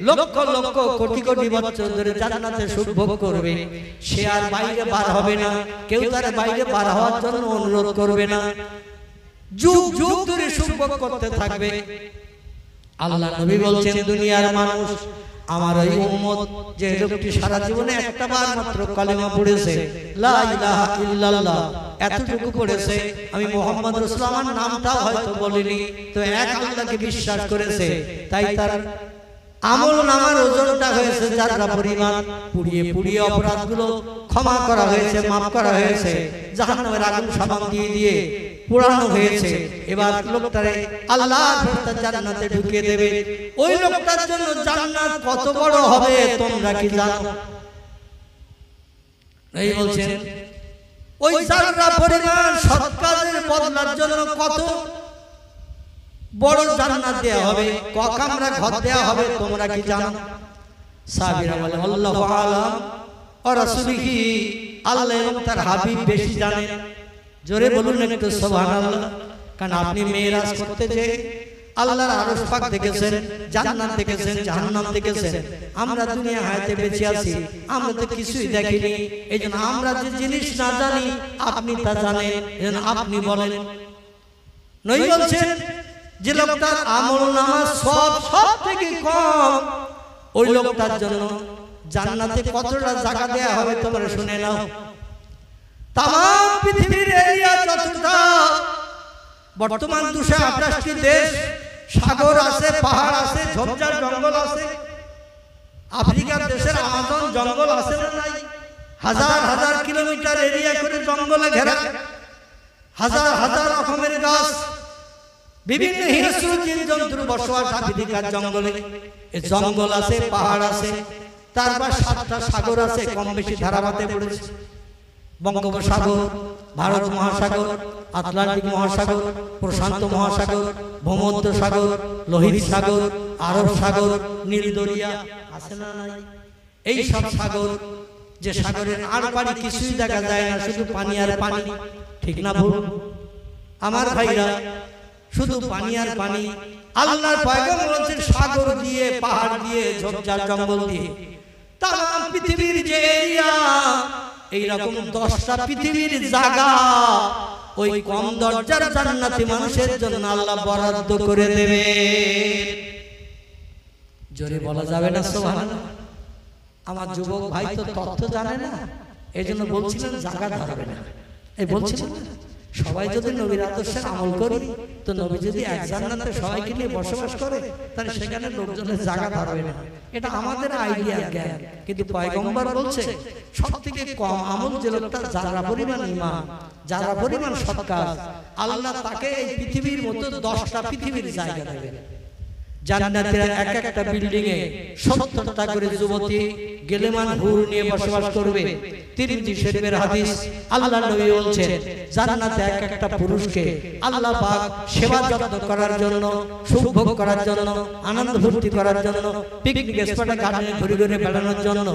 লক্ষ লক্ষ কোটি কোটি বছর ধরে জান্নাতে সুখ ভোগ করবে, সে আর বাইরে বার হবে না। কেউ তার বাইরে বার হওয়ার জন্য অনুরোধ করবে না, যুগ যুগ ধরে সুখ ভোগ করতে থাকবে। আল্লাহ নবী বলছেন, দুনিয়ার মানুষ, আমার এই উম্মত, যে লোকটি সারা জীবনে একটা বার মাত্র কালেমা পড়েছে, লা ইলাহা ইল্লাল্লাহ, এতটুকু পড়েছে, আমি মুহাম্মদ রাসূলুল্লাহ আমার নামটাও হয়তো বলিনি, তো এক আল্লাহকে বিশ্বাস করেছে, তাই তার আমল নামার ওজনটা হয়েছে যারা পরিমাণ। পুড়িয়ে পুড়িয়ে অপরাধগুলো ক্ষমা করা হয়েছে, মাফ করা হয়েছে, জাহান্নামের আগুন সাবান দিয়ে দিয়ে পুরানো হয়েছে। এবার লোকটারে আল্লাহ জান্নাতে ঢুকিয়ে দেবে। ওই লোকটার জন্য জান্নাত কত বড় হবে তোমরা কি জানো? এই বলছেন, ওই যারা পরিমাণ সৎ কাজের বদলার জন্য কত বড় জান্নাত দেয়া হবে, ক কামরা ঘর দেয়া হবে তোমরা কি জানো? সাহাবীরা বলে, আল্লাহু আলাম ওয়া রাসূলুহু, আল্লাহ এবং তার হাবিব বেশি জানেন। জোরে বলুন একটু সুবহানাল্লাহ। কারণ আপনি মেরাজ করতে যে আল্লাহর আরশ পাক দেখেছেন, জান্নাত দেখেছেন, জাহান্নাম দেখেছেন। আমরা দুনিয়া হায়াতে বেঁচে আছি, আমরা তো কিছুই দেখিনি। এইজন্য আমরা যে জিনিস না জানি আপনি তা জানেন, এজন্য আপনি বলেন। নবী বলছেন, যে লোকটার আমলনামা সব থেকে কম, ওই লোকটার জন্য জান্নাতে কতটা জায়গা দেয়া হবে তোমরা শুনে নাও। তাম পৃথিবীর এরিয়া যতটা, বর্তমান 228টি দেশ, সাগর আছে, পাহাড় আছে, ঝোপঝাড় জঙ্গল আছে। আফ্রিকার দেশের আমাজন জঙ্গল আছে না নাই? হাজার হাজার কিলোমিটার এরিয়া করে জঙ্গলে ঘেরা, হাজার হাজার রকমের গাছ, বিভিন্ন হিংস্র জীবজন্তুর বসবাস আফ্রিকার জঙ্গলে। এই জঙ্গল আছে, পাহাড় আছে, তারপর 7টা সাগর আছে, কম বেশি ধারাবাতে পড়েছে। বঙ্গোপসাগর, ভারত মহাসাগর, আটলান্টিক মহাসাগর, প্রশান্ত মহাসাগর, ভূমধ্য সাগর, লোহিত সাগর, আরব সাগর, নীল দরিয়া আছে না নাই? এই সব সাগর, যে সাগরের আর পানি কিছুই দেখা যায় না, শুধু পানি আর পানি, ঠিক না ভুল? আমার ভাইরা, শুধু পানি আর পানি। আল্লাহর পয়গম্বর বলেছেন, সাগর দিয়ে, পাহাড় দিয়ে, ঝোপঝাড় জঙ্গল দিয়ে, তাম পৃথিবীর যে এরিয়া, এইরকম 10টা পৃথিবীর জায়গা ওই কম দরজার জান্নাতি মানুষের জন্য আল্লাহ বরাদ্দ করে দেবে। জোরে বলা যাবে না সুবহানাল্লাহ? আমার যুবক ভাই তো তথ্য জানে না, এজন্য বলছিলেন জায়গা ধরবে না। এই বলছিলেন সবাই যদি নবীর আদর্শের আমল করি, তো নবী যদি এক জান্নাতে সবাইকে নিয়ে বসবাস করে, তাহলে সেখানে লোকজনের জায়গা ধরবে না। এটা আমাদের আইডিয়া, জ্ঞান। কিন্তু পয়গম্বর বলছে, সবথেকে কম আমল যে লোকটা, যারা পরিমাণ ঈমান, যারা পরিমাণ সৎ কাজ, আল্লাহ তাকে এই পৃথিবীর মতো 10টা পৃথিবীর জায়গা দেবে। জান্নাতের এক একটা বিল্ডিং এ 70টা করে যুবতী, গেলেমান হুর নিয়ে বসবাস করবে। তিরমিজি শরীফের হাদিস, আল্লাহর নবী বলছেন জান্নাতে এক একটা পুরুষকে আল্লাহ পাক সেবা যত্ন করার জন্য, সুখভোগ করার জন্য, আনন্দ ফুর্তি করার জন্য, পিকনিক স্পটে গার্ডেনে ঘুরে ঘুরে বেড়ানোর জন্য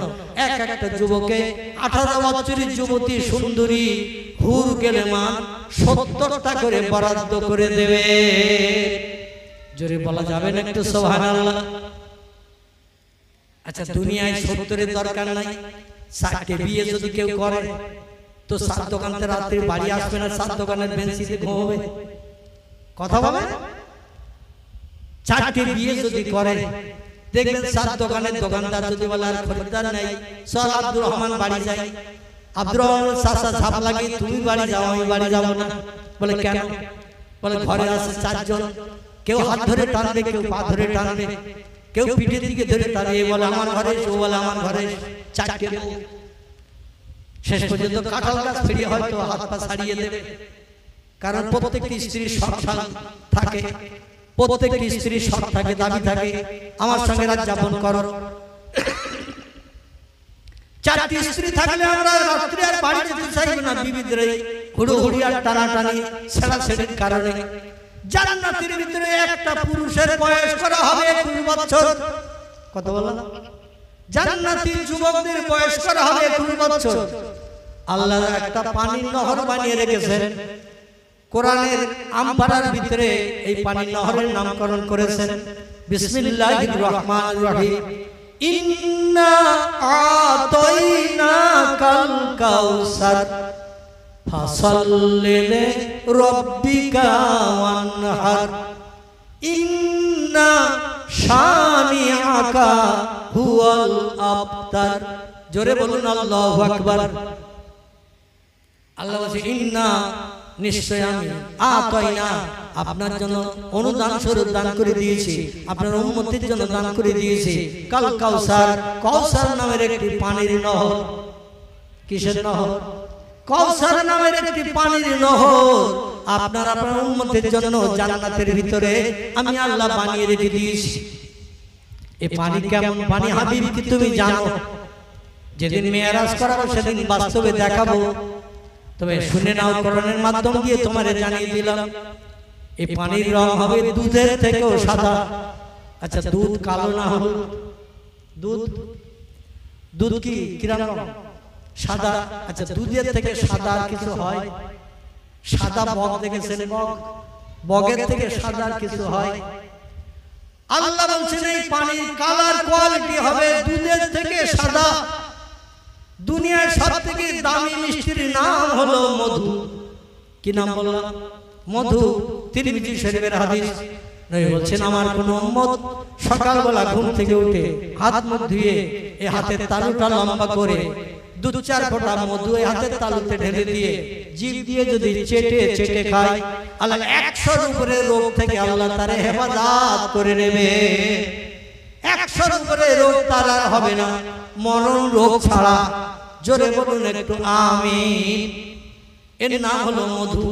এক একটা যুবককে 18 বছরের যুবতী সুন্দরী হুর গেলেমান 70টা করে বরাদ্দ করে দেবে। জোরে বলা যাবে না একটু সুবহানাল্লাহ? আচ্ছা, দুনিয়ায় 70-এর দরকার নাই, 4টে বিয়ে যদি কেউ করে তো 7 দোকানতে রাত্রে বাড়ি আসবে না, 7 দোকানের বেঞ্চিতে ঘুমাবে। কথা বলে 4টে বিয়ে যদি করে দেখবেন 7 দোকানের দোকানদার যদি বলে আর খরিদ্দার নাই, চল আব্দুর রহমান বাড়ি যাই। আব্দুর রহমান চাচা ঝাপ লাগে, তুমি বাড়ি যাও, আমি বাড়ি যাব না। বলে কেন? বলে ঘরে আছে 4 জন, কেউ হাত ধরে টানবে, কেউ পা ধরে টানবে, কেউ পিঠের দিকে ধরে টানবে, এ বলে আমার ঘরে, ও বলে আমার ঘরে, 4টে। শেষ পর্যন্ত কাঁঠাল গাছ ফিরিয়ে হয়তো হাত পা ছাড়িয়ে দেবে। কারণ প্রত্যেকটি স্ত্রীর সংসার থাকে, প্রত্যেকটি স্ত্রীর শখ থাকে, দাবি থাকে, আমার সঙ্গে রাত যাপন করো। 4টি স্ত্রী থাকলে আমরা রাত্রে আর বাড়ি যেতে চাইব না, বিবিদের হুড়োহুড়ি আর টানাটানি ছেড়াছেড়ির কারণে। জান্নাতের ভিতরে একটা পুরুষের বয়স করা হবে 21 বছর। কত বললাম? জান্নাতি যুবকদের বয়স করা হবে 21 বছর। আল্লাহ একটা পানির নহর বানিয়ে রেখেছেন। কোরআনের আমপারার ভিতরে এই পানির নহরের নামকরণ করেছেন বিসমিল্লাহির রহমানির রহিম। ইন্না আতাইনাকাল কাউসার ফাসাল্লি লিরাব্বিকা ওয়ানহার ইন্না শানিআকা হুয়াল আবতার। জোরে বলুন আল্লাহু আকবার। আল্লাহ বলেন ইন্না, নিশ্চয় আমি, আতাইনা, আপনার জন্য অনুদান স্বরূপ দান করে দিয়েছি, আপনার উম্মতের জন্য দান করে দিয়েছি কাল কাউসার, কাউসার নামের একটি পানির নহর। কিসের নহর? কাউসার নামের একটি পানির নহর আপনার আপনার উম্মতের জন্য জান্নাতের ভিতরে আমি আল্লাহ বানিয়ে রেখে দিয়েছি। এই পানি কেমন পানি হাবিব কি তুমি জানো? যেদিন মেরাজ করাবো সেদিন বাস্তবে দেখাবো, তবে শুনে নাও, কোরআনের মাধ্যম দিয়ে তোমারে জানিয়ে দিলাম। এই পানির রং হবে দুধের থেকেও সাদা। আচ্ছা, দুধ কালো না হল, দুধ কি কিরকম? সাদা। আচ্ছা, দুধের থেকে সাদা কিছু হয়? সাদা বক দেখেছেন? বগের থেকে সাদা কিছু হয়? আল্লাহ বলছেন এই পানির কালার কোয়ালিটি হবে দুধের থেকে সাদা। দুনিয়ার সবথেকে দামি মিষ্টির নাম হলো মধু। কি নাম বললাম? মধু। তিরমিজি শরীফের হাদিস, নবী বলছেন আমার কোন উম্মত সকালবেলা ঘুম থেকে উঠে হাত মুখ ধুয়ে এই হাতের তালুটা লম্বা করে 2-4 ফোঁটা মধু এই হাতের তালুতে ঢেলে দিয়ে জিভ দিয়ে যদি চেটে চেটে খায়, আল্লাহ 100-র উপরে রোগ থেকে আল্লাহ তারে হেফাজত করে নেবে। 100-র উপরে রোগ তার আর হবে না, মরণ রোগ ছাড়া। জোরে বলুন একটু আমিন। এর নাম হলো মধু।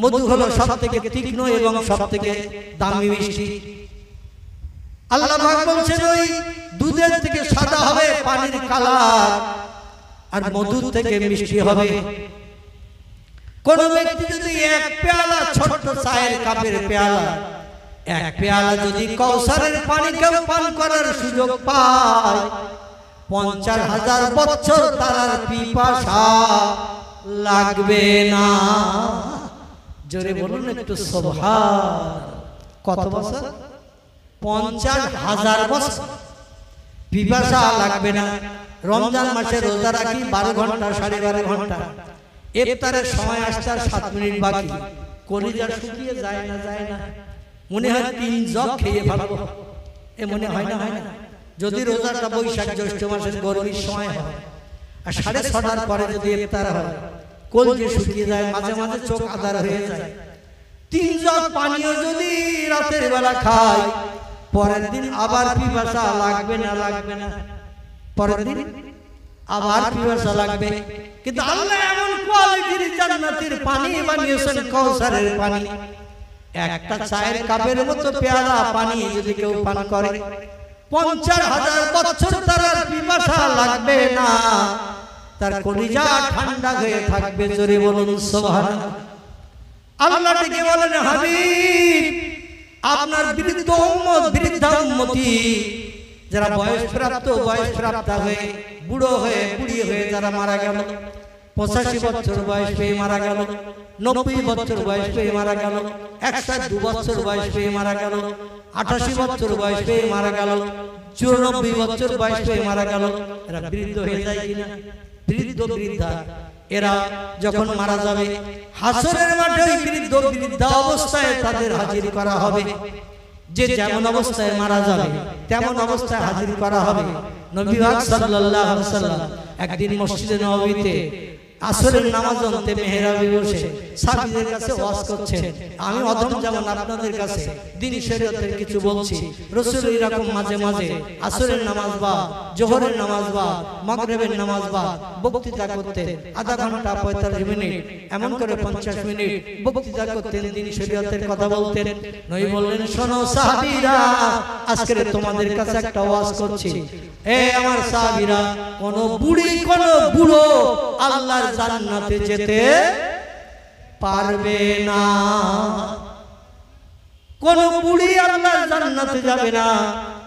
মধু হলো সবথেকে তীক্ষ্ণ এবং সবথেকে দামি মিষ্টি। আল্লাহ পাক বলছেন ওই দুধের থেকে সাদা হবে পানির কালার, আর মধুর থেকে মিষ্টি হবে। কোন ব্যক্তি যদি 1 পেয়ালা ছোট চায়ের কাপের পেয়ালা, 1 পেয়ালা যদি কাউসারের পানি কেউ পান করার সুযোগ পায়, 50,000 বছর তার পিপাসা লাগবে না। জোরে বলুন একটু সুবহান। কত বছর? 50,000 বছর পিপাসা লাগবে না। রমজান মাসে রোজা রাখি 12 ঘন্টা, 12.5 ঘন্টা, ইফতারের সময় আসছে আর 7 মিনিট বাকি, কলিজা শুকিয়ে যায় না? যায় না? মনে হয় 3 জগ খেয়ে ভাবো, এ মনে হয় না? হয় না? যদি রোজাটা বৈশাখ জ্যৈষ্ঠ মাসের গরমের সময় হয় আর 6:30টার পরে যদি ইফতার হয়, কলিজা শুকিয়ে যায়, মাঝে মাঝে চোখ আধার হয়ে যায়। 3 জগ পানিও যদি রাতের বেলা খায়, পরের দিন আবার পিপাসা লাগবে না? লাগবে না? পরের দিন আবার পিপাসা লাগবে। কিন্তু আল্লাহ এমন কোয়ালিটির জান্নাতের পানি বানিয়েছেন, কাউসারের পানি। একটা চায়ের কাপের মতো পেয়ালা পানি যদি কেউ পান করে, 50,000 বছর তার পিপাসা লাগবে না, তার কলিজা ঠান্ডা হয়ে থাকবে। জোরে বলুন সুবহানাল্লাহ। আল্লাহ ডেকে বলেন, হাবিব আপনার বৃদ্ধ উম্মত, বৃদ্ধা উম্মতি, যারা বয়সপ্রাপ্ত হয়ে বুড়ো হয়ে বুড়ি হয়ে যারা মারা গেল, 85 বছর বয়স পেয়ে মারা গেল, 90 বছর বয়স পেয়ে মারা গেল, 102 বছর বয়স পেয়ে মারা গেল, 88 বছর বয়স পেয়ে মারা গেল, 94 বছর বয়স পেয়ে মারা গেল, এরা বৃদ্ধ হয়ে যায় কিনা? বৃদ্ধ বৃদ্ধা এরা যখন মারা যাবে, হাসরের মাঠে বৃদ্ধা অবস্থায় তাদের হাজির করা হবে। যে যেমন অবস্থায় মারা যাবে তেমন অবস্থায় হাজির করা হবে। নবী পাক সাল্লাল্লাহু আলাইহি ওয়াসাল্লাম একদিন মসজিদে নববীতে আসরের নামাজ অন্তে মেহরাবে বসে সাহাবীদের কাছে ওয়াজ করছেন। আমি অধম যেমন আপনাদের কাছে দ্বীন শরীয়তের কিছু বলছি, রাসূল এরকম মাঝে মাঝে আসরের নামাজ বা জোহরের নামাজ বা মাগরিবের নামাজ বা বক্তৃতা করতেন। আধা ঘন্টা 45 মিনিট এমন করে 50 মিনিট বক্তৃতা করতেন, দ্বীন শরীয়তের কথা বলতেন। নবী বললেন, শোনো সাহাবীরা, আজকে তোমাদের কাছে একটা ওয়াজ করছি। এ আমার সাহাবীরা, কোন বুড়ি কোন বুড়ো আল্লাহর জান্নাতে যেতে পারবে না। কোন বুড়ি আল্লাহর জান্নাতে যাবে না,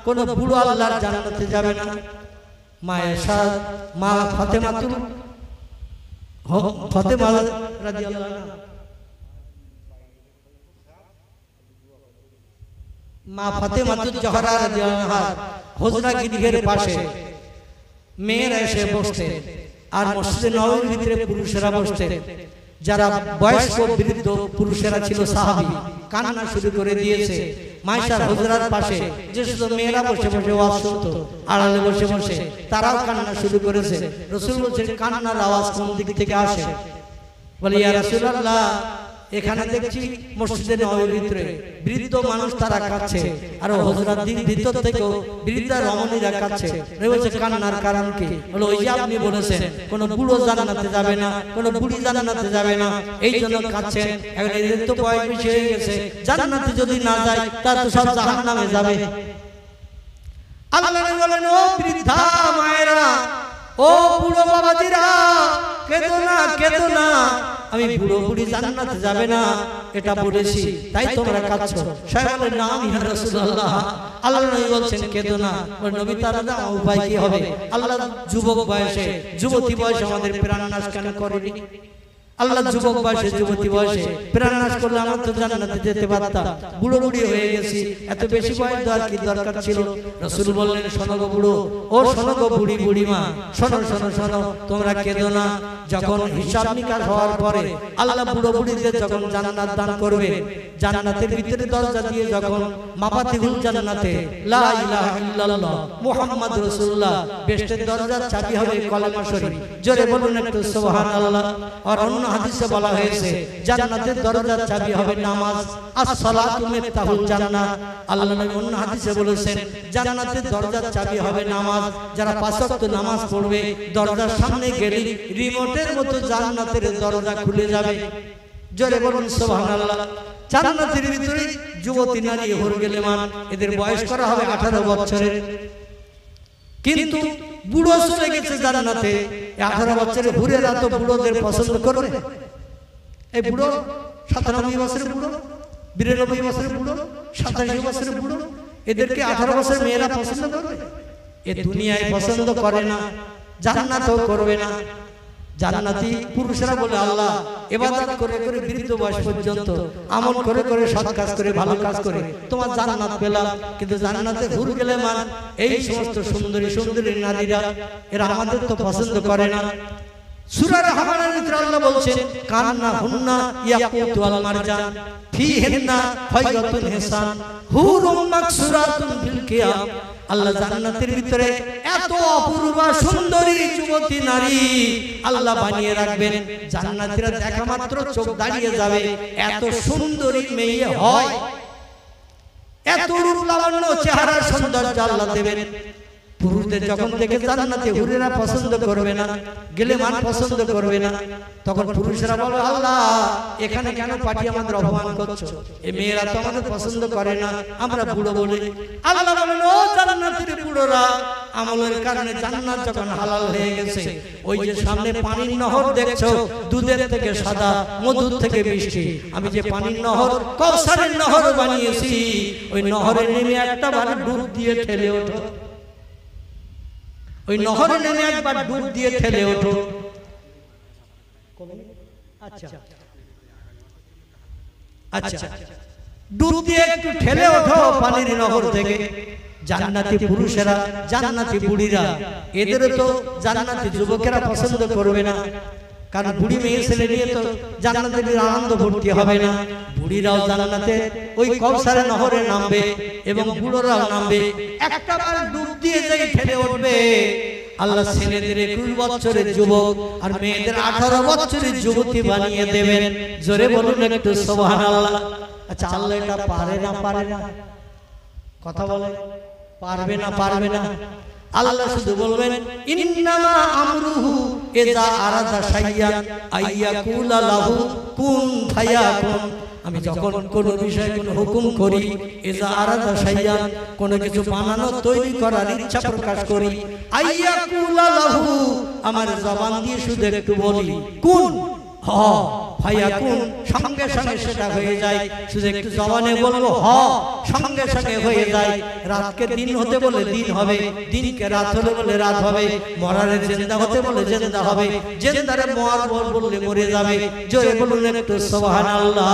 কোন বুড়ো আল্লাহর জান্নাতে যাবে না। মা ফাতেমা রাদিয়াল্লাহু আনহা, মা ফাতেমাতুজ জহরা রাদিয়াল্লাহু আনহা হুজরা গৃহের পাশে মেয়েরা এসে বসতেন, আর মসজিদে নববীর ভিতরে পুরুষেরা বসতেন। যারা বয়স্ক বৃদ্ধ পুরুষেরা ছিল সাহাবী, কান্না শুরু করে দিয়েছে। মায়েশার হুজরার পাশে যে সমস্ত মেয়েরা বসে বসে ওয়াজ শুনতো, আড়ালে বসে বসে তারাও কান্না শুরু করেছে। রাসূল বলছেন, কান্নার আওয়াজ কোন দিক থেকে আসে? বলে, ইয়া রাসূলুল্লাহ, এখানে দেখছি মসজিদে নববীর ভিতরে বৃদ্ধ মানুষ তারা কাঁদছে, আর হুজরার ভিতর থেকে বৃদ্ধা রমণীরা কাঁদছে। বলছে, কান্নার কারণ কি? বলে, ওই যে আপনি বলেছেন কোন বুড়ো জান্নাতে যাবে না, কোন বুড়ি জান্নাতে যাবে না, এই জন্য কাঁদছেন। এখন এদের তো বয়স বেশি হয়ে গেছে, জান্নাতে যদি না যায় তার তো সব জাহান্নামে যাবে। আল্লাহ বলেন, ও বৃদ্ধা মায়েরা, ও বুড়ো বাবাজিরা, কেঁদো না, কেঁদো না। আমি বুড়ো বুড়ি জান্নাতে যাবে না এটা বলেছি, তাই তোমরা কাঁদছো। সবাই বলে, না ইয়া রাসূলুল্লাহ। আল্লাহ নবী বলছেন, কেঁদো না। নবী তারা না, উপায় কি হবে? আল্লাহ যুবক বয়সে যুবতী বয়সে আমাদের প্রাণনাশ কেন করেনি? আল্লাহ যুবক বয়সে যুবতী বয়সে প্রাণনাশ করলে আমরা তো জান্নাতে যেতে পারতাম। বুড়ো বুড়ি হয়ে গেছি, এত বেশি বয়স দেওয়ার কি দরকার ছিল? রাসূল বললেন, শোনো গো বুড়ো, ও শোনো গো বুড়ি বুড়িমা, শোনো শোনো শোনো, তোমরা কেঁদো না। যখন হিসাব নিকাশ হওয়ার পরে আল্লাহ বুড়ো বুড়িদের যখন জান্নাত দান করবে, জান্নাতের ভিতরে দরজা দিয়ে যখন মাফাতিহুল জান্নাতে লা ইলাহা ইল্লাল্লাহ মুহাম্মাদুর রাসূলুল্লাহ বেহেশতের দরজার চাবি হবে কলেমা শরীফ। জোরে বলুন একটু সুবহানাল্লাহ। আর অন্য হাদিসে বলা হয়েছে জান্নাতের দরজার চাবি হবে নামাজ। as-সালাতু মিফতাহুল জান্নাহ। আল্লাহ নবী অন্য হাদিসে বলেছেন জান্নাতের দরজার চাবি হবে নামাজ। যারা 5 ওয়াক্ত নামাজ পড়বে, দরজার সামনে গেলে রিমোটের মতো জান্নাতের দরজা খুলে যাবে। জোরে বলুন সুবহানাল্লাহ। জান্নাতের ভিতরে যুবতী নারী হর গেলে মান, এদের বয়স করা হবে 18 বছরের। কিন্তু বুড়ো চলে গেছে জান্নাতে, 18 বছরের হুরেরা তো বুড়োদের পছন্দ করবে। এই বুড়ো 97 বছরের বুড়ো, 92 বছরের বুড়ো, 87 বছরের বুড়ো, এদেরকে 18 বছরের মেয়েরা পছন্দ করবে? এ দুনিয়ায় পছন্দ করে না, জান্নাতও করবে না। জান্নাতি পুরুষরা বলে, আল্লাহ ইবাদত করে করে বৃদ্ধ বয়স পর্যন্ত আমল করে করে সৎ কাজ করে ভালো কাজ করে তোমার জান্নাত পেলাম, কিন্তু জান্নাতে হুর গেলে মান এই সমস্ত সুন্দরী সুন্দরী নারীরা এরা আমাদের তো পছন্দ করে না। সূরা রহমানের ভিতরে আল্লাহ বলছেন, কান্না হুন্না ইয়াকুত ওয়াল মারজান ফিহিন্না হায়াতুন হিসান হুরুম মাকসুরাতুন ফিল কিয়াম। আল্লাহ জান্নাতের ভিতরে এত অপূর্ব সুন্দরী যুবতী নারী আল্লাহ বানিয়ে রাখবেন, জান্নাতীরা দেখা মাত্র চোখ দাঁড়িয়ে যাবে, এত সুন্দরী মেয়ে হয়, এত রূপ লাবণ্য চেহারার সৌন্দর্য আল্লাহ দেবেন। পুরুষদের যখন দেখে জান্নাতে হুরেরা পছন্দ করবে না, গেলেমান পছন্দ করবে না, তখন পুরুষরা বলে আল্লাহ এখানে কেন পাঠিয়ে আমাদের অপমান করছো, এই মেয়েরা তো আমাদের পছন্দ করে না, আমরা বুড়ো বলে। আল্লাহ বলেন ও জান্নাতের বুড়োরা, আমলের কারণে জান্নাত যখন হালাল হয়ে গেছে, ওই যে সামনে পানির নহর দেখছো, দুধের থেকে সাদা, মধুর থেকে মিষ্টি, আমি যে পানির নহর কৌসারের নহর বানিয়েছি, ওই নহরে নেমে একটা বার ডুব দিয়ে ঠেলে ওঠো, ওই নহরে নেমে একবার ডুব দিয়ে ঠেলে ওঠো। আচ্ছা আচ্ছা, ডুব দিয়ে একটু ঠেলে ওঠো পানির নহর থেকে। জান্নাতি পুরুষেরা, জান্নাতি বুড়িরা, এদের তো জান্নাতি যুবকেরা পছন্দ করবে না, কারণ বুড়ি মেয়ে ছেলে নিয়ে তো জান্নাতের আনন্দ ভর্তি হবে না। বুড়িরাও জান্নাতে ওই কৌসারের নহরে নামবে এবং বুড়োরাও নামবে, একটা বার ডুব দিয়ে যেই ঠেলে উঠবে, আল্লাহ ছেলেদের 21 বছরের যুবক আর মেয়েদের 18 বছরের যুবতী বানিয়ে দেবেন। জোরে বলুন একটু সুবহানাল্লাহ। আচ্ছা আল্লাহ এটা পারে না পারে না? কথা বলে পারবে না পারবে না? আল্লাহ শুধু বলবেন ইন্নামা আমরুহু ইযা আরাদা শাইয়ান আইয়াকুলা লাহু কুন ফায়াকুন। আমি যখন কোন বিষয়ে কোন হুকুম করি, ইযা আরাদা শাইয়ান, কোন কিছু বানানো তৈরি করার ইচ্ছা প্রকাশ করি, আইয়াকুলা লাহু, আমার জবান দিয়ে শুধু একটু বলি কুন হ ফায়াকুন, সঙ্গে সঙ্গে সেটা হয়ে যায়। শুধু একটু জবানে বলবো হ, সঙ্গে সঙ্গে হয়ে যায়। রাতকে দিন হতে বলে দিন হবে, দিনকে রাত হতে বলে রাত হবে, মরারে জিন্দা হতে বলে জিন্দা হবে, জিন্দারে মর বললে মরে যাবে। জোরে বলুন একটু সুবহানাল্লাহ।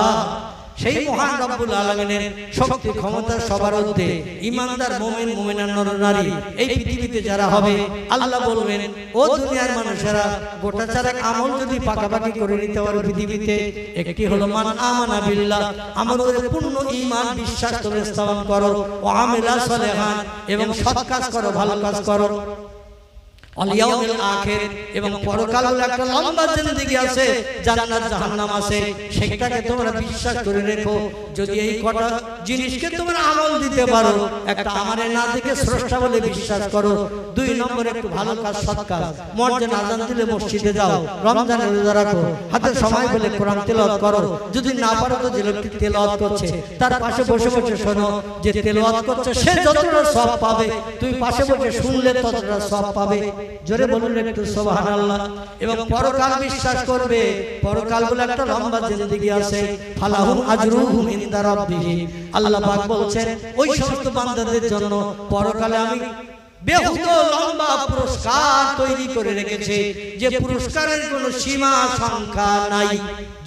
সেই মহান রব্বুল আলামিনের শক্তি ক্ষমতা সবার ঊর্ধ্বে ঈমানদার মুমিন মুমিনা নর নারী এই পৃথিবীতে যারা হবে, আল্লাহ বলবেন ও দুনিয়ার মানুষেরা, গোটা চারেক আমল যদি পাকাপাকি করে নিতে পারো পৃথিবীতে, একটি হলো মান আমানা বিল্লাহ, আমাদের পূর্ণ ঈমান বিশ্বাস তোমরা স্থাপন করো, ও আমিলা সালেহান, এবং সৎ কাজ করো, ভালো কাজ করো, আলিয়াউমিল আখির, এবং পরকালের একটা লম্বা জিন্দেগি আছে, জান্নাত জাহান্নাম আছে, সেটাকে তোমরা বিশ্বাস করে রেখো। যদি এই কটা জিনিসকে তোমরা আমল দিতে পারো, একটা আমারে না দেখে স্রষ্টা বলে বিশ্বাস করো, 2 নম্বরে একটু ভালো কাজ, সৎ কাজ, মসজিদে আযান দিলে মসজিদে যাও, রমজানে রোজা রাখো, হাতে সময় পেলে কোরআন তেলাওয়াত করো, যদি না পারো তো যে লোকটি তেলাওয়াত করছে তার পাশে বসে বসে শোনো, যে তেলাওয়াত করছে সে যতটা সওয়াব পাবে, তুমি পাশে বসে শুনলে ততটা সওয়াব পাবে। জোরে বলুন একটু সুবহানাল্লাহ। এবং পরকাল বিশ্বাস করবে, পরকাল বলে একটা লম্বা জিন্দেগি আছে, ফালাহুম আজরুহুম ইনদা রাব্বিহিম। আল্লাহ পাক বলছেন ওই সমস্ত বান্দাদের জন্য পরকালে আমি বেহুদ লম্বা পুরস্কার তৈরি করে রেখেছি, যে পুরস্কারের কোনো সীমা সংখ্যা নাই।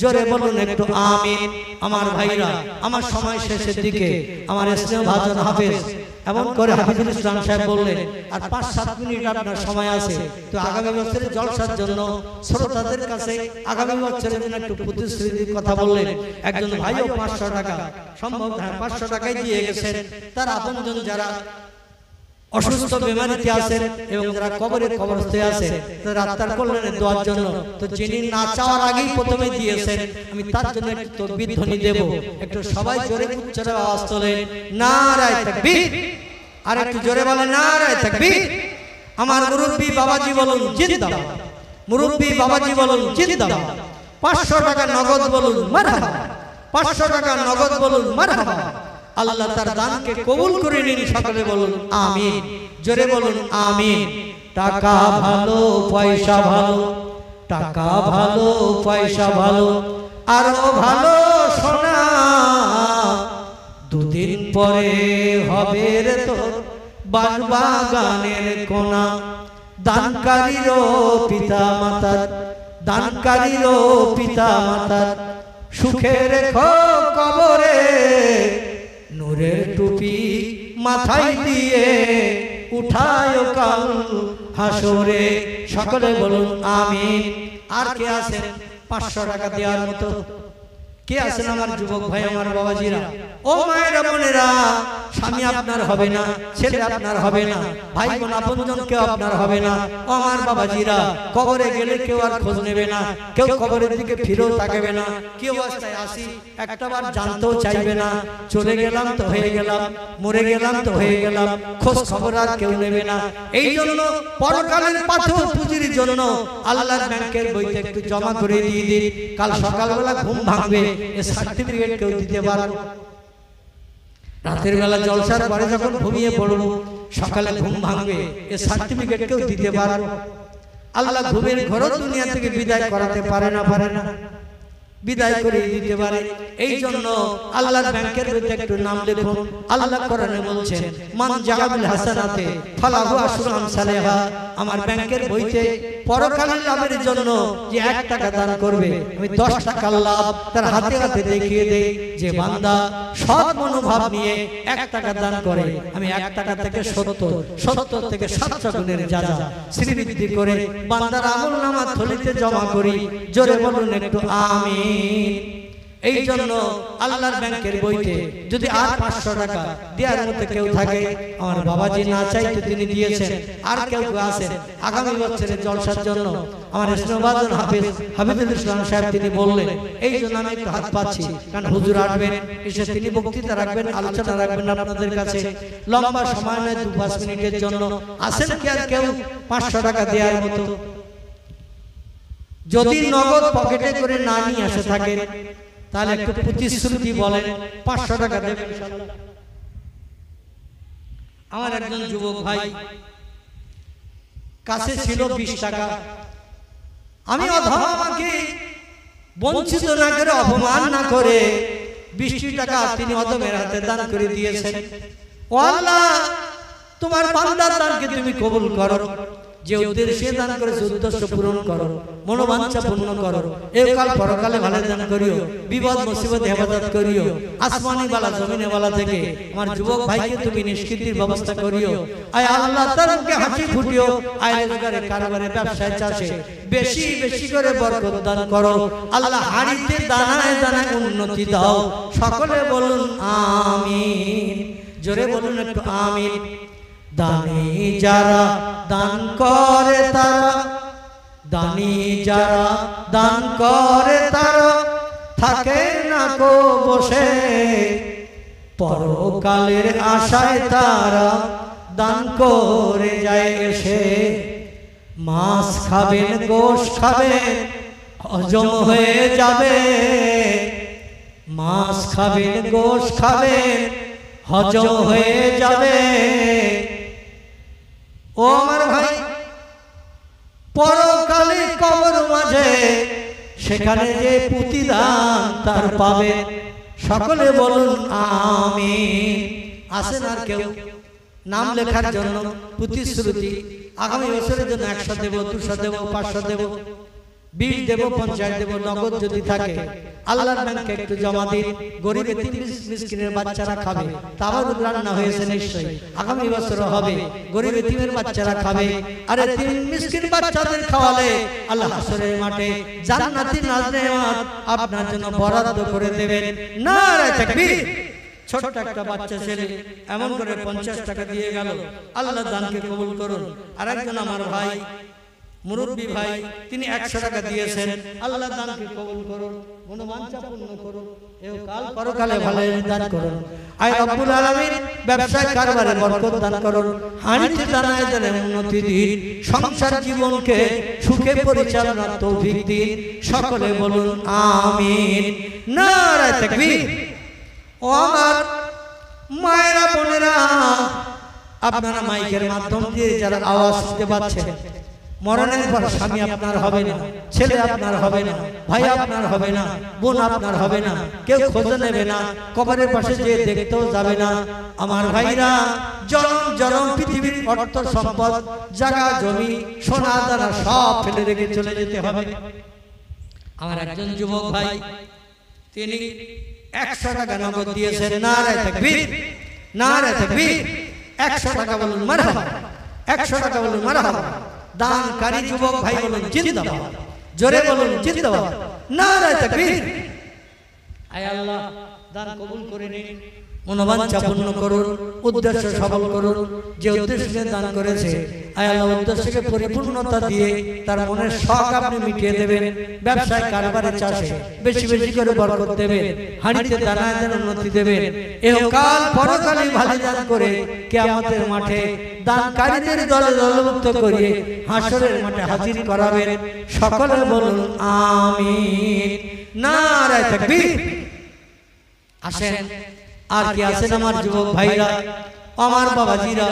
জোরে বলুন একটু আমিন। আমার ভাইরা, আমার সময় শেষের দিকে, আমার স্নেহ ভাজন হাফেজ এমন করে হাফিজুল ইসলাম সাহেব বললেন, আর 5-7 মিনিট আপনার সময় আছে, তো আগামী বছরের জলসার জন্য শ্রোতাদের কাছে আগামী বছরের জন্য একটু প্রতিশ্রুতির কথা বললেন। একজন ভাইও 500 টাকা, সম্ভব 500 টাকাই দিয়ে গেছেন, তার আপনজন যারা অসুস্থ বেমারিতে আছেন এবং যারা কবরস্থ আছেন, তারা আত্মার কল্যাণে দোয়ার জন্য, তো যিনি না চাওয়ার আগেই প্রথমে দিয়েছেন, আমি তার জন্য একটু তাকবীর ধ্বনি দেব। একটু সবাই জোরে উচ্চারণে আওয়াজ তোলেন, নারায়ে তাকবীর। আর একটু জোরে বলেন নারায়ে তাকবীর। আমার মুরব্বি বাবাজি বলুন জিন্দাবাদ, মুরব্বি বাবাজি বলুন জিন্দাবাদ। 500 টাকা নগদ বলুন মারহাবা, 500 টাকা নগদ বলুন মারহাবা। আল্লাহ তার দানকে কবুল করে নিন, সকলে বলুন আমিন। জোরে বলুন আমিন। টাকা ভালো পয়সা ভালো, টাকা ভালো পয়সা ভালো, আরো ভালো সোনা, 2 দিন পরে হবে রে তোর বাগানের কোনা। দানকারীরও পিতা মাতার, দানকারীরও পিতা মাতার সুখে রেখো কবরে, নূরের টুপি মাথায় দিয়ে উঠায় কাল হাসরে। সকলে বলুন আমিন। আর কে আছেন 500 টাকা দেওয়ার মতো? কে আছেন আমার যুবক ভাই, আমার বাবাজিরা, ও মায়েরা বোনেরা, স্বামী আপনার হবে না, ছেলে আপনার হবে না, ভাই বোন আপনজন কেউ আপনার হবে না। ও আমার বাবাজিরা, কবরে গেলে কেউ আর খোঁজ নেবে না, কেউ কবরের দিকে ফিরেও তাকাবে না, কেউ অবস্থায় আসি একটাবার জানতেও চাইবে না। চলে গেলাম তো হয়ে গেলাম, মরে গেলাম তো হয়ে গেলাম, খোঁজ খবর আর কেউ নেবে না। এই জন্য পরকালের পাথর পুঁজির জন্য আল্লাহর ব্যাংকের বইতে একটু জমা করে দিয়ে দিন, কাল সকালবেলা ঘুম ভাঙবে, এ সার্টিফিকেট কেউ দিতে পারবো। রাতের বেলা জলসার পরে যখন ঘুমিয়ে পড়বো, সকালে ঘুম ভাঙবে, এ সার্টিফিকেট কেউ দিতে পারবো। আল্লাহ ঘুমের ঘর দুনিয়া থেকে বিদায় করাতে পারে না, পারে না, বিদায় করে দিতে পারে। এই জন্য আল্লাহর ব্যাংকের মধ্যে একটু নাম লিখুন। আল্লাহ কোরআনে বলছেন, মান জাআবিল হাসানাতে ফালাহু আশরু আমসালিহা। আমার ব্যাংকের বইতে পরকালের লাভের জন্য যে 1 টাকা দান করবে, আমি 10 টাকা লাভ তার হাতে হাতে দেখিয়ে দেই। যে বান্দা সৎ মনোভাব নিয়ে 1 টাকা দান করে, আমি 1 টাকা থেকে 70 থেকে 700 গুণের যাজা শ্রীবৃদ্ধি করে বান্দার আমলনামা থলিতে জমা করি। জোরে বলুন একটু আমিন। এই জন্য আল্লাহর ব্যাংকের বইতে যদি আর 500 টাকা দেওয়ার মতো কেউ থাকে, আমার বাবাজি না চাইতে তিনি দিয়েছেন, আর কেউ আছেন আগামী বছরের জলসার জন্য, আমার ইসলামাবাদের হাফিজুল ইসলাম সাহেব তিনি বললেন, এই জন্য আমি একটু হাত পাচ্ছি, কারণ হুজুর আসবেন, এসে তিনি বক্তৃতা রাখবেন, আলোচনা রাখবেন আপনাদের কাছে। লম্বা সময় নয়, 2-5 মিনিটের জন্য আসেন কি আর কেউ 500 টাকা দেওয়ার মতো? যদি নগদ পকেটে করে না নিয়ে আসে থাকেন, তাহলে একটু প্রতিশ্রুতি বলেন 500 টাকা দেবেন ইনশাআল্লাহ। আমার একজন যুবক ভাই কাছে ছিল 20 টাকা, আমি আমাকে বঞ্চিত না করে, অপমান না করে 20 টাকা তিনি অধমের হাতে দান করে দিয়েছেন। ও আল্লাহ, তোমার বান্দার দানকে তুমি কবুল করো, যে উদ্দেশ্যে দান করেছে উদ্দেশ্য পূরণ করো, মনোবাঞ্ছা পূর্ণ করো, একাল পরকালে ভালো দান করিও, বিপদ মুসিবত হেফাজত করিও, আসমানি বালা জমিনে বালা থেকে আমার যুবক ভাইকে তুমি নিষ্কৃতির ব্যবস্থা করিও। আয় আল্লাহ, তার মুখে হাসি ফুটিও, আয় রোজগারে, কারবারে, ব্যবসায়, চাষে বেশি বেশি করে বরকত দান করো। আল্লাহ হাড়িতে দানায় দানায় উন্নতি দাও। সকলে বলুন আমিন। জোরে বলুন একটু আমিন। দানি যারা দান করে তারা, দানি যারা দান করে তারা থাকে না কো বসে, পরকালের আশায় তারা দান করে যায় এসে। মাছ খাবেন, গোশ খাবেন, হজম হয়ে যাবে। মাছ খাবেন, গোশ খাবেন, হজম হয়ে যাবে। ও আমার ভাই, পরকালে কবর মাঝে সেখানে যে প্রতিদান তার পাবে। সকলে বলুন আমিন। আসেন আর কেউ নাম লেখার জন্য প্রতিশ্রুতি, আগামী বছরের জন্য 100 দেব, 200 দেব, 500 দেব, 20 দেব, 50 দেব, নগদ যদি থাকে আল্লাহর ব্যাংকে একটু জমা দিন। গরিব এতিম মিসকিনের বাচ্চারা খাবে, তাওয়ারুদ রান্না হয়েছে নিশ্চয়ই, আগামী বছর হবে, গরিব এতিমের বাচ্চারা খাবে। আর এতিম মিসকিন বাচ্চাদের খাওয়ালে আল্লাহ হাসরের মাঠে জান্নাতি নাজনেমাত আপনার জন্য বরাদ্দ করে দেবেন। নারে তাকবীর। ছোট একটা বাচ্চা ছেলে এমন করে 50 টাকা দিয়ে গেল, আল্লাহ দানকে কবুল করুন। আর একজন আমার ভাই মুরব্বী ভাই, তিনি 100 টাকা দিয়েছেন, আল্লাহ দানকে কবুল করুন, মনোবাঞ্ছা পূর্ণ করুন, এহকাল পরকালে ভালো দান করুন। আয় রব্বুল আলামিন ব্যবসায় কারবারে বরকত দান করুন, হাড়িতে দানায় দানায় উন্নতি দিন, সংসার জীবনকে সুখে পরিচালনার তৌফিক দিন। সকলে বলুন আমিন। নারে তাকবীর। ও আমার মায়েরা বোনেরা, আপনারা মাইকের মাধ্যম দিয়ে যারা আওয়াজ শুনতে পাচ্ছেন, মরণের পর স্বামী আপনার হবে না, ছেলে আপনার হবে না, ভাই আপনার হবে না, বোন আপনার হবে না, কেউ খোঁজ নেবে না, কবরের পাশে যে দেখতেও যাবে না। আমার ভাইরা, জনম জনম পৃথিবীর অর্থ সম্পদ, জায়গা জমি, সোনা দানা সব ফেলে রেখে চলে যেতে হবে। আমার একজন যুবক ভাই, তিনি 100 টাকা নগদ দিয়েছেন। নারে তাকবীর, নারে তাকবীর। 100 টাকা বলুন মারহাবা, 100 টাকা বলুন মারহাবা। দানকারী যুবক ভাই বলুন জিন্দাবাদ। জোরে বলুন জিন্দাবাদ। নারে তাকবীর। আয় আল্লাহ দান কবুল করে নিন, মনোবাঞ্ছা পূর্ণ করুন, উদ্দেশ্য সফল করুন। যে উদ্দেশ্যে দান করেছে আয় আল্লাহ উদ্দেশ্যকে পরিপূর্ণতা দিয়ে তার মনের শখ আপনি মিটিয়ে দেবেন। ব্যবসায় কারবারে চাষে বেশি বেশি করে বরকত দেবেন, হাঁড়িতে দানায় দানায় উন্নতি দেবেন। এহকাল পরকালে ভালো দান করে কিয়ামতের মাঠে দানকারীদের দলে দলভুক্ত করিয়ে হাসরের মাঠে হাজির করাবেন। সকলে বলুন আমিন। নারায়ে তাকবীর। আসেন, আর কি আছেন আমার যুবক ভাইরা, আমার বাবাজিরা,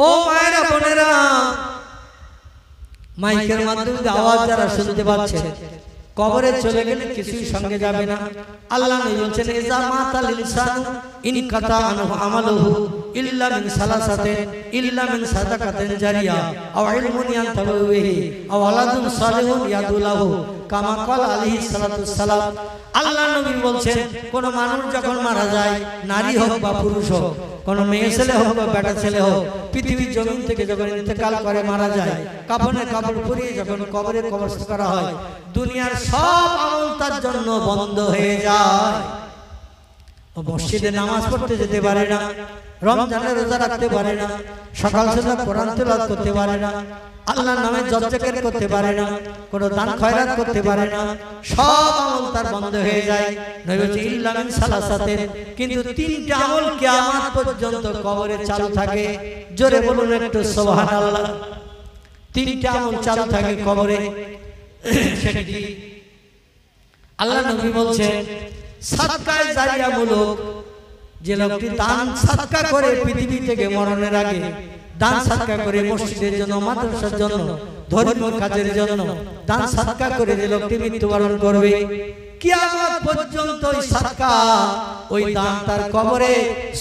ও মায়েরা বোনেরা, মাইকের মাধ্যমে আওয়াজ যারা শুনতে পাচ্ছেন, কবরে চলে গেলে কিছুই সঙ্গে যাবে না। আল্লাহ নবী বলেন ইজা মাতাল ইনসানু ইন কাতা আনহু আমালুহু ইল্লা মিন সালাসাতিন ইল্লা মিন সাদাকাতিন জারিয়া আও ইলমুন ইয়ানতাফু বিহি আও ওয়ালাদুন সালিহুন ইয়াদুলাহু কামা ক্বালা আলাইহিস সালাতুস সালাম। আল্লাহ নবী বলেন কোন মানুষ যখন মারা যায়, নারী হোক বা পুরুষ হোক, কোন মেয়ে ছেলে হোক বা বেটা ছেলে হোক, পৃথিবীর জমিন থেকে যখন ইন্তেকাল করে মারা যায়, কাফনে কাপড় পরিয়ে যখন কবরে কবরস্থ করা হয়, দুনিয়ার সব আমল তার জন্য বন্ধ হয়ে যায়। ও মসজিদে নামাজ পড়তে যেতে পারে না, রমজানের রোজা রাখতে পারে না, সকাল সন্ধ্যা কোরআন তেলাওয়াত করতে পারে না, আল্লাহর নামে জপজিকির করতে পারে না, কোনো দান খয়রাত করতে পারে না, সব আমল তার বন্ধ হয়ে যায়। নবী বলেন ইল্লা মিন সালাসাতিন, কিন্তু তিনটা আমল কিয়ামত পর্যন্ত কবরে চালু থাকে। জোরে বলুন একটু সুবহানাল্লাহ। তিনটা আমল চালু থাকে কবরে। সেটা কি? আল্লাহ নবী বলেন সাদকায়ে জারিয়া মূলক, যে লোকটি দান সাদকা করে পৃথিবী থেকে মরণের আগে, দান সাদকা করে মসজিদের জন্য, মাদ্রাসার জন্য, ধর্মীয় কাজের জন্য দান সাদকা করে যে লোকটি মৃত্যুবরণ করবে, কিয়ামত পর্যন্ত ওই সাদকা, ওই দান তার কবরে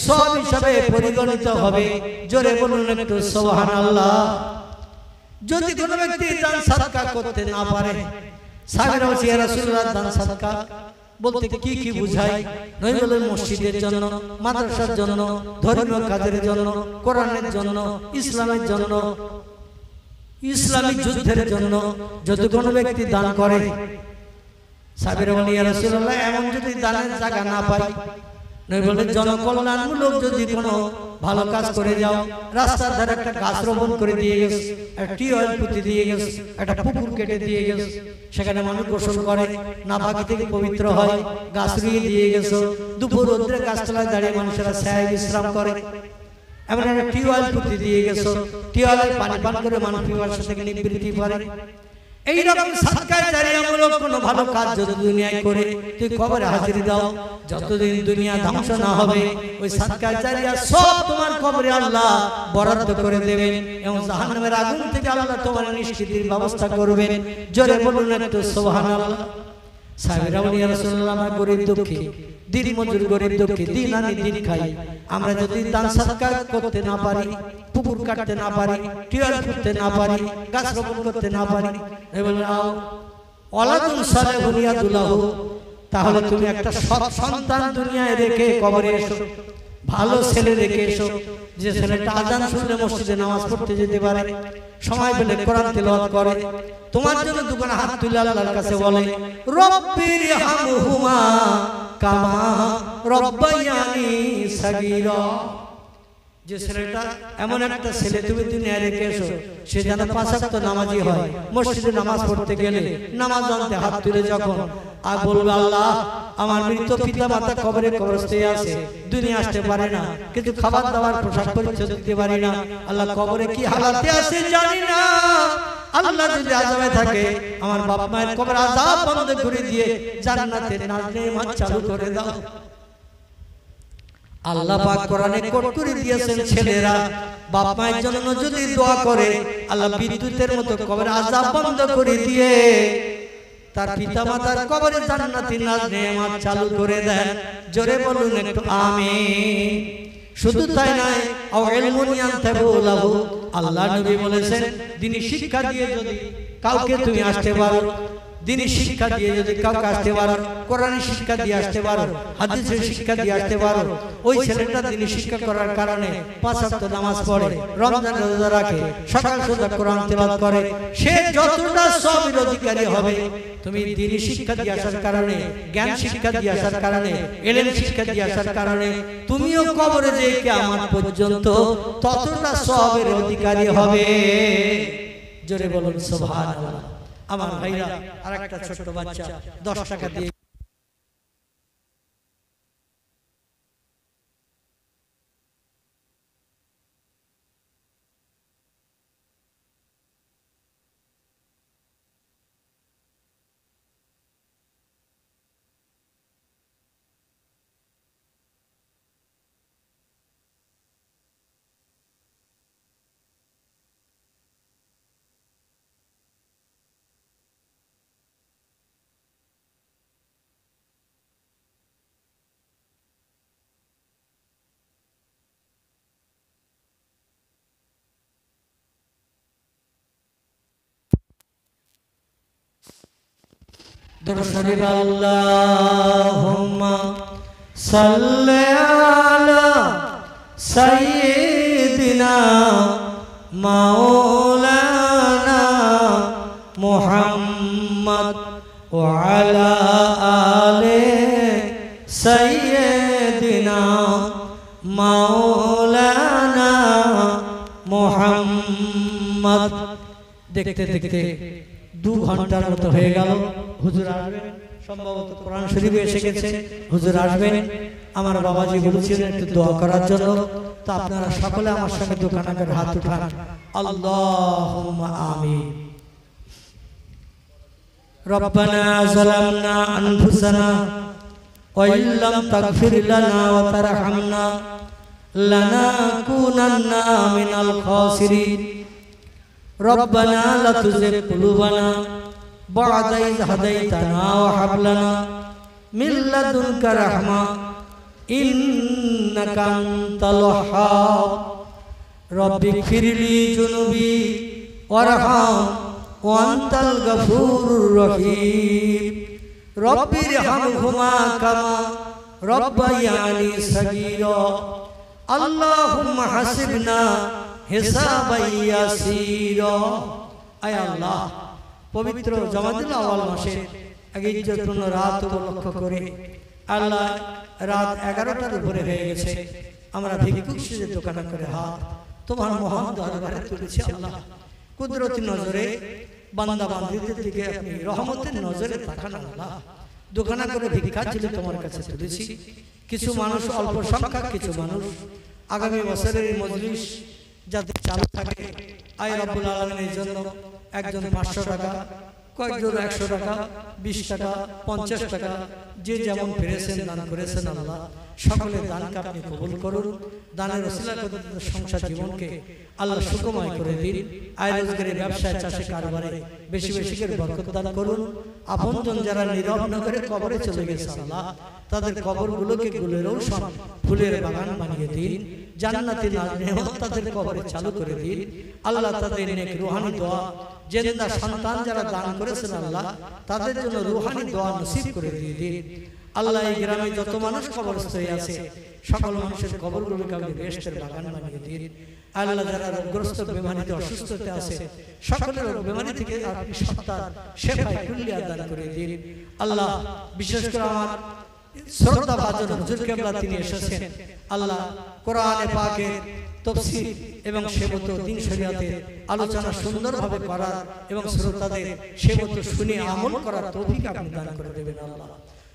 সব হিসাবে পরিগণিত হবে। জোরে বলুন একটু সুবহানাল্লাহ। যদি কোনো ব্যক্তি দান সাদকা করতে না পারে, সাহাবীরা বলছে ইয়া রাসূলুল্লাহ দান সাদকা বলতে কি কি বুঝায়? নবী বলেন মসজিদের জন্য, মাদ্রাসার জন্য, ধর্মীয় কাজের জন্য, কোরআনের জন্য, ইসলামের জন্য, ইসলামিক যুদ্ধের জন্য যদি কোনো ব্যক্তি দান করে, সাহাবীরা বলেন ইয়া রাসূলুল্লাহ এমন যদি দানের জায়গা না পাই, নবী বলেন জনকল্যাণমূলক যদি কোনো ভালো কাজ করে যাও, রাস্তার ধারে একটা গাছ রোপণ করে দিয়ে গেছে, একটা টিউবওয়েল পুঁতে দিয়ে গেছে, একটা পুকুর কেটে দিয়ে গেছে, সেখানে মানুষ গোসল করে, নাপাকি থেকে পবিত্র হয়, গাছ রুইয়ে দিয়ে গেছে, দুপুর রোদ্রে গাছতলায় দাঁড়িয়ে মানুষেরা ছায়ায় বিশ্রাম করে, এমন একটা টিউবওয়েল পুঁতে দিয়ে গেছে, টিউবওয়েলের পানি পান করে মানুষ পিপাসা থেকে নিবৃত্তি পারে। এইরকম সাদকায়ে জারিয়ামূলক কোনো ভালো কাজ যদি দুনিয়ায় করে তুই কবরে হাজির দাও, যতদিন দুনিয়া ধ্বংস না হবে ওই সাদকায়ে জারিয়া সব তোমার কবরে আল্লাহ বরাদ্দ করে দেবেন এবং জাহান্নামের আগুন থেকে আল্লাহ তোমার নিষ্কৃতির ব্যবস্থা করবেন। জোরে বলুন একটু সুবহানাল্লাহ। সাহাবীরা বলেন ইয়া রাসূলুল্লাহ আমরা গরীব দুঃখী, দিন মজুর গরীব দুঃখী, দিন আনি দিন খাই, আমরা যদি দান সাদকা করতে না পারি, পুকুর কাটতে না পারি, টিউবওয়েল করতে না পারি, গাছ রোপণ করতে না পারি, ওয়ালাদুন সালিহুন ইয়াদুলাহু, তাহলে তুমি একটা সৎ সন্তান দুনিয়ায় রেখে কবরে এসো, ভালো ছেলে রেখে এসো, যে ছেলেটা আযান শুনলে মসজিদে নামাজ পড়তে যেতে পারে, সময় পেলে কোরআন তেলাওয়াত করে, তোমার জন্য দুখানা হাত তুলে আল্লাহর কাছে বলে রব্বিরহামহুমা কামা রব্বায়ানি সাগীরা। যে ছেলেটা এমন একটা ছেলে তুমি দুনিয়ায় রেখে এসো, সে যেন 5 ওয়াক্ত নামাজি হয়, মসজিদে নামাজ পড়তে গেলে নামাজ আনতে হাত তুলে যখন আর বলবে আল্লাহ আমার মৃত পিতা মাতা কবরে কবরস্থ আছে, দুনিয়া আসতে পারে না, কিন্তু খাবার দাবার পোশাক পরিচ্ছদ দিতে পারি না, আল্লাহ কবরে কি হালাতে আছে জানি না, আল্লাহ যদি আযাবে থাকে আমার বাপ মায়ের কবর আযাব বন্ধ করে দিয়ে জান্নাতের নেয়ামত চালু করে দাও। আল্লাহ পাক কোরআনে কোট করে দিয়েছেন ছেলেরা বাপ মায়ের জন্য যদি দোয়া করে আল্লাহ বিদ্যুতের মতো কবরে আযাব বন্ধ করে দিয়ে তার পিতামাতার কবরে জান্নাতি নেয়ামত চালু করে দেন। জোরে বলুন একটু আমিন। শুধু তাই নয়, আও ইলমুন ইয়ানতাফু লাহু, আল্লাহ নবী বলেছেন দিনী শিক্ষা দিয়ে যদি কাউকে তুমি আসতে পারো, দিনী শিক্ষা দিয়ে যদি কাউকে আসতে পারো, কোরআনের শিক্ষা দিয়ে আসতে পারো, হাদিসের শিক্ষা দিয়ে আসতে পারো, ওই ছেলেটা দিনী শিক্ষা করার কারণে 5 ওয়াক্ত নামাজ পড়ে, রমজান রোজা রাখে, সকাল সন্ধ্যা কোরআন তেলাওয়াত করে, সে যতটা সওয়াবের অধিকারী হবে তুমি দিনী শিক্ষা দিয়ে আসার কারণে, জ্ঞান শিক্ষা দিয়ে আসার কারণে, ইলম শিক্ষা দিয়ে আসার কারণে তুমিও কবরে যে কিয়ামত পর্যন্ত ততটা সওয়াবের অধিকারী হবে। জোরে বলুন সুবহানাল্লাহ। আমার ভাইরা, আরেকটা ছোট বাচ্চা 10 টাকা দিয়ে দরুদ আল্লাহুম্মা সাল্লি আলা সাইয়্যিদিনা মাওলানা মুহাম্মদ ওয়া আলা আলি সাইয়্যিদিনা মাওলানা মুহাম্মদ। দেখতে দেখতে 2 ঘন্টার মতো হয়ে গেল। হুজুর আসবেন, সম্ভবত কোরআন শরীফে এসে গেছে, হুজুর আসবেন। আমার বাবাজি বলেছিলেন একটু দোয়া করার জন্য, তো আপনারা সকলে আমার সঙ্গে দোকানে হাত উঠান, আল্লাহুম্মা আমিন। রব্বানা যালামনা আনফুসানা ওয়া ইল্লাম তাগফির লানা ওয়া তারহামনা লানাকুনান্না মিনাল খাসিরিন। রব্বানা লা তুযিগ কুলুবানা বা'দা ইয হাদাইতানা ওয়া হাব লানা মিন লাদুনকা রাহমা ইন্নাকা আনতাল ওয়াহ্হাব। রব্বিগফিরলি যুনুবি ওয়ারহাম ওয়া আনতাল গফুরুর রহিম। রব্বিরহামহুমা কামা রব্বায়ানি সগীরা। আল্লাহুম্মা হাসিবনা হিসাবান ইয়াসীরা। আয় আল্লাহ, পবিত্র জমাতুল আওয়াল মাসের আগে ইজ্জতপূর্ণ রাত উপলক্ষ করে আল্লাহ, রাত 11টার উপরে হয়ে গেছে, আমরা ভিক্ষুক সেজে দোকান করে হাত তোমার মহান দরবারে তুলেছি। আল্লাহ, কুদরতি নজরে বান্দা বান্দীদের দিকে আপনি রহমতের নজরে তাকান। আল্লাহ, দোকান করে ভিক্ষা ছিল তোমার কাছে তুলেছি। কিছু মানুষ, অল্প সংখ্যক কিছু মানুষ, আগামী বছরের এই মজলিস যাতে চালু থাকে, আয় রব্বুল আলামিনের জন্য একজন 500 টাকা, কয়েকজন 100 টাকা, 20 টাকা, 50 টাকা, যে যেমন পেরেছেন দান করেছেন। আল্লাহ, সকলের দানকে আপনি কবুল করুন। দানের ওসিলা করে সংসার জীবনকে আল্লাহ সুখময় করে দিন। আয় রোজগারে, ব্যবসায়, চাষে, কারবারে বেশি বেশি করে বরকত দান করুন। আপনজন যারা নীরব নগরে কবরে চলে গেছে, আল্লাহ তাদের কবরগুলোকে গুলের রৌশন ফুলের বাগান বানিয়ে দিন। জান্নাতি নেয়ামত তাদের কবরে চালু করে দিন। আল্লাহ তাদের নেক রূহানি দোয়া, জিন্দা সন্তান যারা দান করেছেন, আল্লাহ তাদের জন্য রূহানি দোয়া নসিব করে দিয়ে দিন। আল্লাহ, এই গ্রামে যত মানুষ কবরস্থ হয়ে আছে, সকল মানুষের কবরগুলোকে আপনি বেহেশতের বাগান বানিয়ে দিন। আল্লাহ, যারা রোগগ্রস্ত, বেমারিতে, অসুস্থতে আছে, সকলের বেমারি থেকে আপনি সত্তার শেফায়ে কুল্লিয়া দান করে দিন। আল্লাহ, বিশেষ করে আমার শ্রদ্ধা ভাজন হুজুর কেবলা তিনি এসেছেন। আল্লাহ, কোরআনে পাকের তাফসীর এবং সেবত দ্বীন শরিয়াতের আলোচনা সুন্দরভাবে করার এবং শ্রোতাদের সেবত শুনে আমল করার তৌফিক আপনি দান করে দেবেন। আল্লাহ,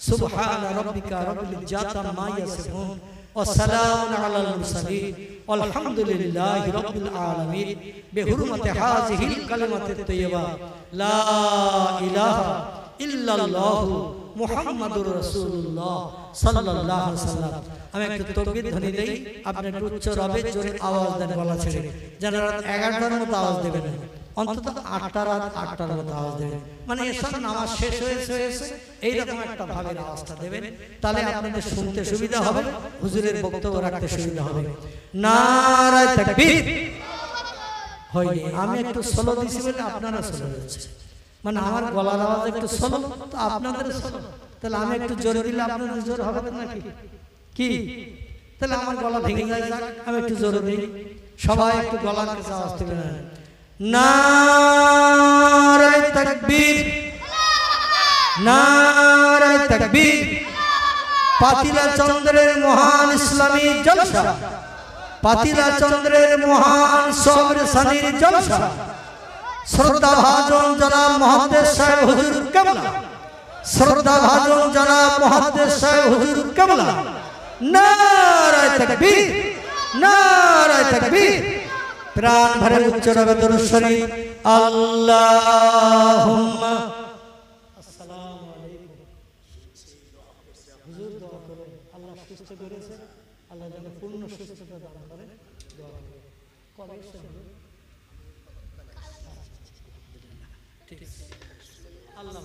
সুবহান রাব্বিকা রাব্বিল ইজ্জাতি আম্মা ইয়াসিফুন ওয়া সালামুন আলাল মুরসালিন ওয়ালহামদুলিল্লাহি রাব্বিল আলামিন। বিহুরমাতি হাযিহিল কালিমাতিত তাইয়্যিবা লা ইলাহা ইল্লাল্লাহু মুহাম্মাদুর রাসূলুল্লাহ সাল্লাল্লাহু আলাইহি ওয়াসাল্লাম। আমি একটু তাকবীর ধ্বনি দেই, আপনি একটু উচ্চ রবে জোরে আওয়াজ দেন গলা ছেড়ে। যারা রাত 11টার মতো আওয়াজ দেবেন, অন্তত 8টা রাত 8টার মতো আওয়াজ দেবেন, মানে এসব নামাজ শেষ হয়েছে এইরকম একটা ভাবের আওয়াজটা দেবেন, তাহলে আপনাদের শুনতে সুবিধা হবে, হুজুরের বক্তব্য রাখতে সুবিধা হবে। নারায়ে তাকবীর। হয়নি, আমি একটু স্লো দিছি বলে আপনারা স্লো দিচ্ছেন। মানে আমার গলার আওয়াজ একটু শোনো তো আপনাদের শোনো, তাহলে আমি একটু জোরে দিলে আপনাদের জোর হবে নাকি কি? তাহলে আমার গলা ভেঙে যায়, আমি একটু জোরে দিই, সবাই একটু গলার কাছে আওয়াজ তুলে নেন। নারে তাকবীর, নারে তাকবীর। পাতিলা চন্দ্রের মহান ইসলামী জলসা, পাতিলা চন্দ্রের মহান সবর সানির জলসা, শ্রদ্ধা ভাজন জনাব মুহাদ্দিস সাহেব হুজুর কেবলা, শ্রদ্ধা ভাজন জনাব মুহাদ্দিস সাহেব হুজুর কেবলা। নারে তাকবীর, নারে তাকবীর। প্রাণ ভরে উচ্চ রবে দরুদ শরীফ। আল্লাহুম্মা আসসালামু আলাইকুম। হুজুর দোয়া করুন, আল্লাহ সুস্থ করেছে, আল্লাহ যেন পূর্ণ সুস্থতা দান করে। দোয়া করুন। কবে এসেছেন? ঠিক আছে, আল্লাহ